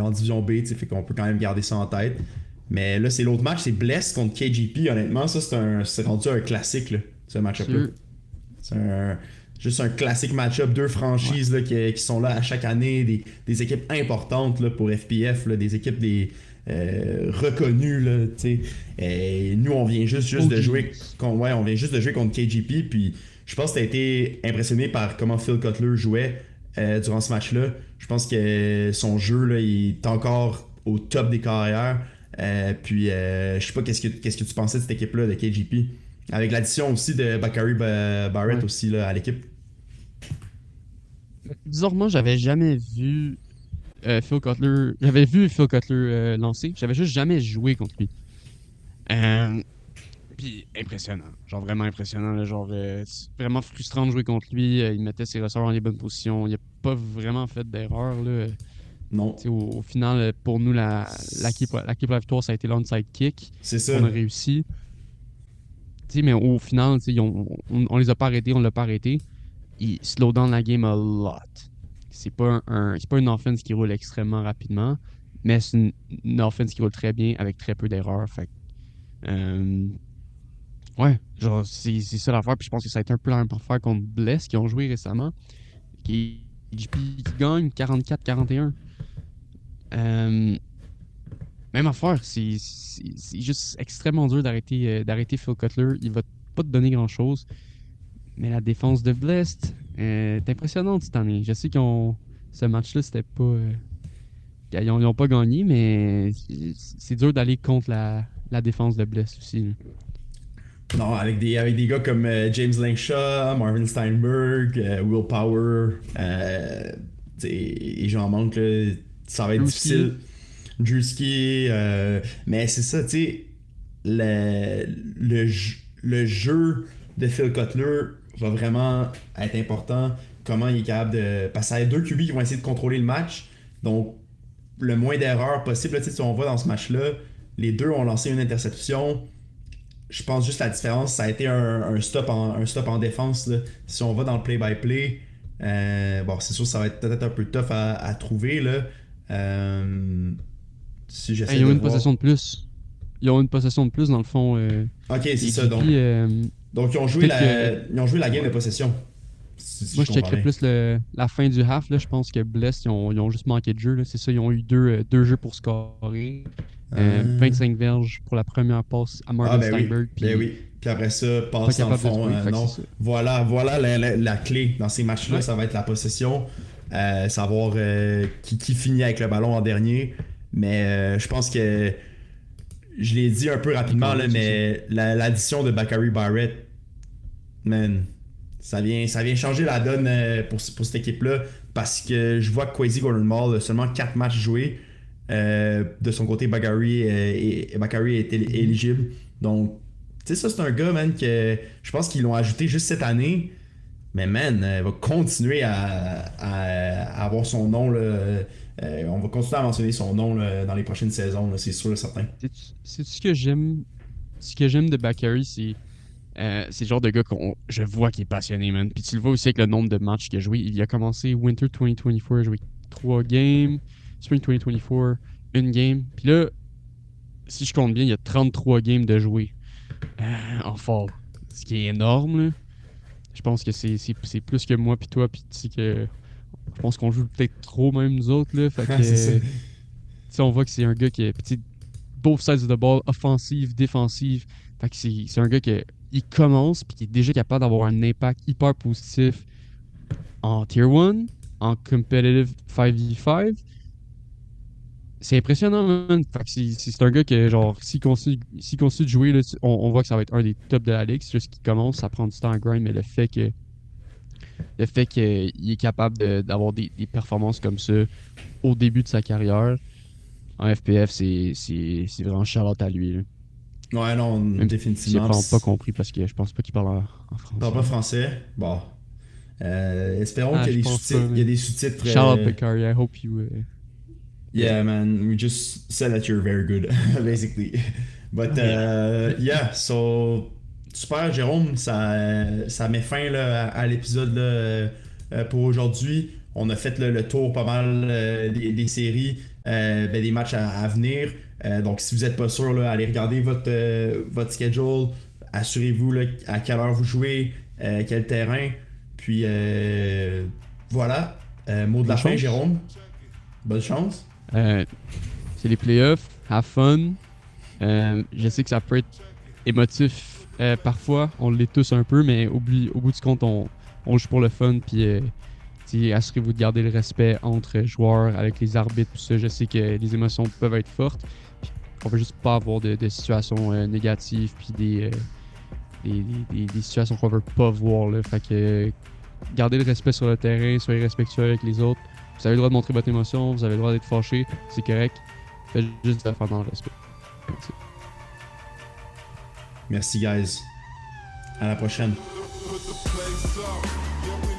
en division B, tu sais, fait qu'on peut quand même garder ça en tête. Mais là, c'est l'autre match, c'est Bless contre KGP. Honnêtement, ça, c'est rendu un classique, là, ce match-up-là. Sûr. C'est juste un classique match-up. Deux Ouais. franchises là, qui sont là à chaque année, des équipes importantes là, pour FPF, là, des équipes reconnues. Là, tu sais. Et nous, on vient juste de jouer OGs. ouais, on vient juste de jouer contre KGP. Puis je pense que tu as été impressionné par comment Phil Cutler jouait durant ce match-là. Je pense que son jeu là, il est encore au top des carrières. Je sais pas qu'est-ce que tu pensais de cette équipe-là de KGP. Avec l'addition aussi de Bakary Barrett Ouais. aussi là, à l'équipe. Bizarrement, j'avais jamais vu Phil Cutler. J'avais vu Phil Cutler lancer. J'avais juste jamais joué contre lui. Euh, Puis impressionnant. Genre vraiment impressionnant. Là, genre c'est vraiment frustrant de jouer contre lui. Il mettait ses ressorts dans les bonnes positions. Il a pas vraiment fait d'erreur. Là. Non. Tu sais, au final, pour nous, l'équipe à la victoire, ça a été l'onside kick C'est ça. qu'on a réussi. Tu sais, mais au final, tu sais, on les a pas arrêtés, on l'a pas arrêté. Il slow down la game a lot. C'est pas une offense qui roule extrêmement rapidement, mais c'est une offense qui roule très bien avec très peu d'erreurs. Fait que, euh, ouais, genre, c'est ça l'affaire. Puis je pense que ça a été un peu la même affaire contre Bless qui ont joué récemment, qui gagne 44-41. Euh, Même affaire, c'est juste extrêmement dur d'arrêter Phil Cutler. Il va pas te donner grand-chose. Mais la défense de Blest est impressionnante cette année. Je sais ce match-là, c'était pas. Ils ont pas gagné, mais c'est dur d'aller contre la défense de Blest aussi, là. Non, avec des gars comme James Langshaw, Marvin Steinberg, Will Power, et j'en manque, là, ça va être Drewski, difficile. Drewski, mais c'est ça, tu sais, le jeu de Phil Cutler va vraiment être important. Comment il est capable de. Parce que ça a deux QB qui vont essayer de contrôler le match. Donc, le moins d'erreurs possible. Là, si on voit dans ce match-là, les deux ont lancé une interception. Je pense juste la différence, ça a été un stop en défense. Là. Si on va dans le play-by-play, bon, c'est sûr que ça va être peut-être un peu tough à trouver. Là. Si j'essaie ils ont de une voir. possession de plus. Ils ont une possession de plus, dans le fond. Ok, c'est ça. Donc, KGP, donc peut-être que. ils ont joué la game de Ouais. possession. Si Moi, je je comprends checkerais bien. plus la fin du half. Là. Je pense que Blest, ils ont juste manqué de jeu. Là. C'est ça, ils ont eu deux jeux pour scorer. Euh, 25 verges pour la première passe à Ah, Marvin ben oui. Steinberg. Ben Puis oui. Puis après ça, pas passe dans le capable de fond. trouver. Fait que c'est Non. ça. Voilà la clé dans ces matchs-là. Ouais. Ça va être la possession. Savoir qui finit avec le ballon en dernier. Mais je pense que je l'ai dit un peu rapidement, là, Defense aussi. mais l'addition de Bakary Barrett, man, ça vient changer la donne pour cette équipe-là. Parce que je vois que Kwesi Gordon Mall a seulement 4 matchs joués. De son côté, Bakary est Mhm. éligible. Donc, tu sais, ça, c'est un gars, man, que je pense qu'ils l'ont ajouté juste cette année. Mais, man, il va continuer à avoir son nom. Là, on va continuer à mentionner son nom là, dans les prochaines saisons, là, c'est sûr et certain. C'est ce que j'aime. Ce que j'aime de Bakary, c'est le genre de gars je vois qu'il est passionné, man. Puis tu le vois aussi avec le nombre de matchs qu'il a joué. Il a commencé Winter 2024, il a joué 3 games. Spring 2024, une game. Puis là, si je compte bien, il y a 33 games de jouer en fall. Ce qui est énorme, là. Je pense que c'est plus que moi puis toi. Puis tu sais que je pense qu'on joue peut-être trop même nous autres, là. Fait C'est ça. que, tu sais, on voit que c'est un gars qui est petit, both sides of the ball, offensive, défensive. Fait que c'est un gars qui il commence puis qui est déjà capable d'avoir un impact hyper positif en Tier 1, en competitive 5v5. C'est impressionnant, man. Fait que c'est un gars que, genre, s'il continue de jouer, là, on voit que ça va être un des tops de la ligue. C'est juste qu'il commence, ça prend du temps à grind, mais le fait qu'il est capable d'avoir des performances comme ça au début de sa carrière en FPF, c'est vraiment shout à lui, là. Ouais, non, Même si j'ai définitivement. vraiment pas compris parce que je pense pas qu'il parle en Parle français. pas français. Bon. Espérons Ah, qu'il y je a des pense pas, sous-titres. Il y a mais des sous-titres. shout out Bakari. I hope you. Yeah. Yeah, man. We just said that you're very good, basically. But Yeah. yeah, so Super, Jérôme, ça met fin là, à l'épisode là, pour aujourd'hui. On a fait le tour pas mal des séries, des matchs à venir. Donc, si vous n'êtes pas sûr, là, allez regarder votre schedule. Assurez-vous là, à quelle heure vous jouez, quel terrain. Puis, voilà. Mot de la Bonne fin, chance. Jérôme. Bonne chance. C'est les playoffs, have fun. Je sais que ça peut être émotif parfois, on l'est tous un peu, mais au bout du compte, on joue pour le fun. Puis assurez-vous de garder le respect entre joueurs, avec les arbitres, tout ça. Je sais que les émotions peuvent être fortes. Puis on veut juste pas avoir de situations négatives, puis des situations qu'on veut pas voir. Là. Fait que gardez le respect sur le terrain, soyez respectueux avec les autres. Vous avez le droit de montrer votre émotion, vous avez le droit d'être fâché, c'est correct. Faites juste le faire dans le respect. Merci, guys. À la prochaine. Put the place up. Yeah, we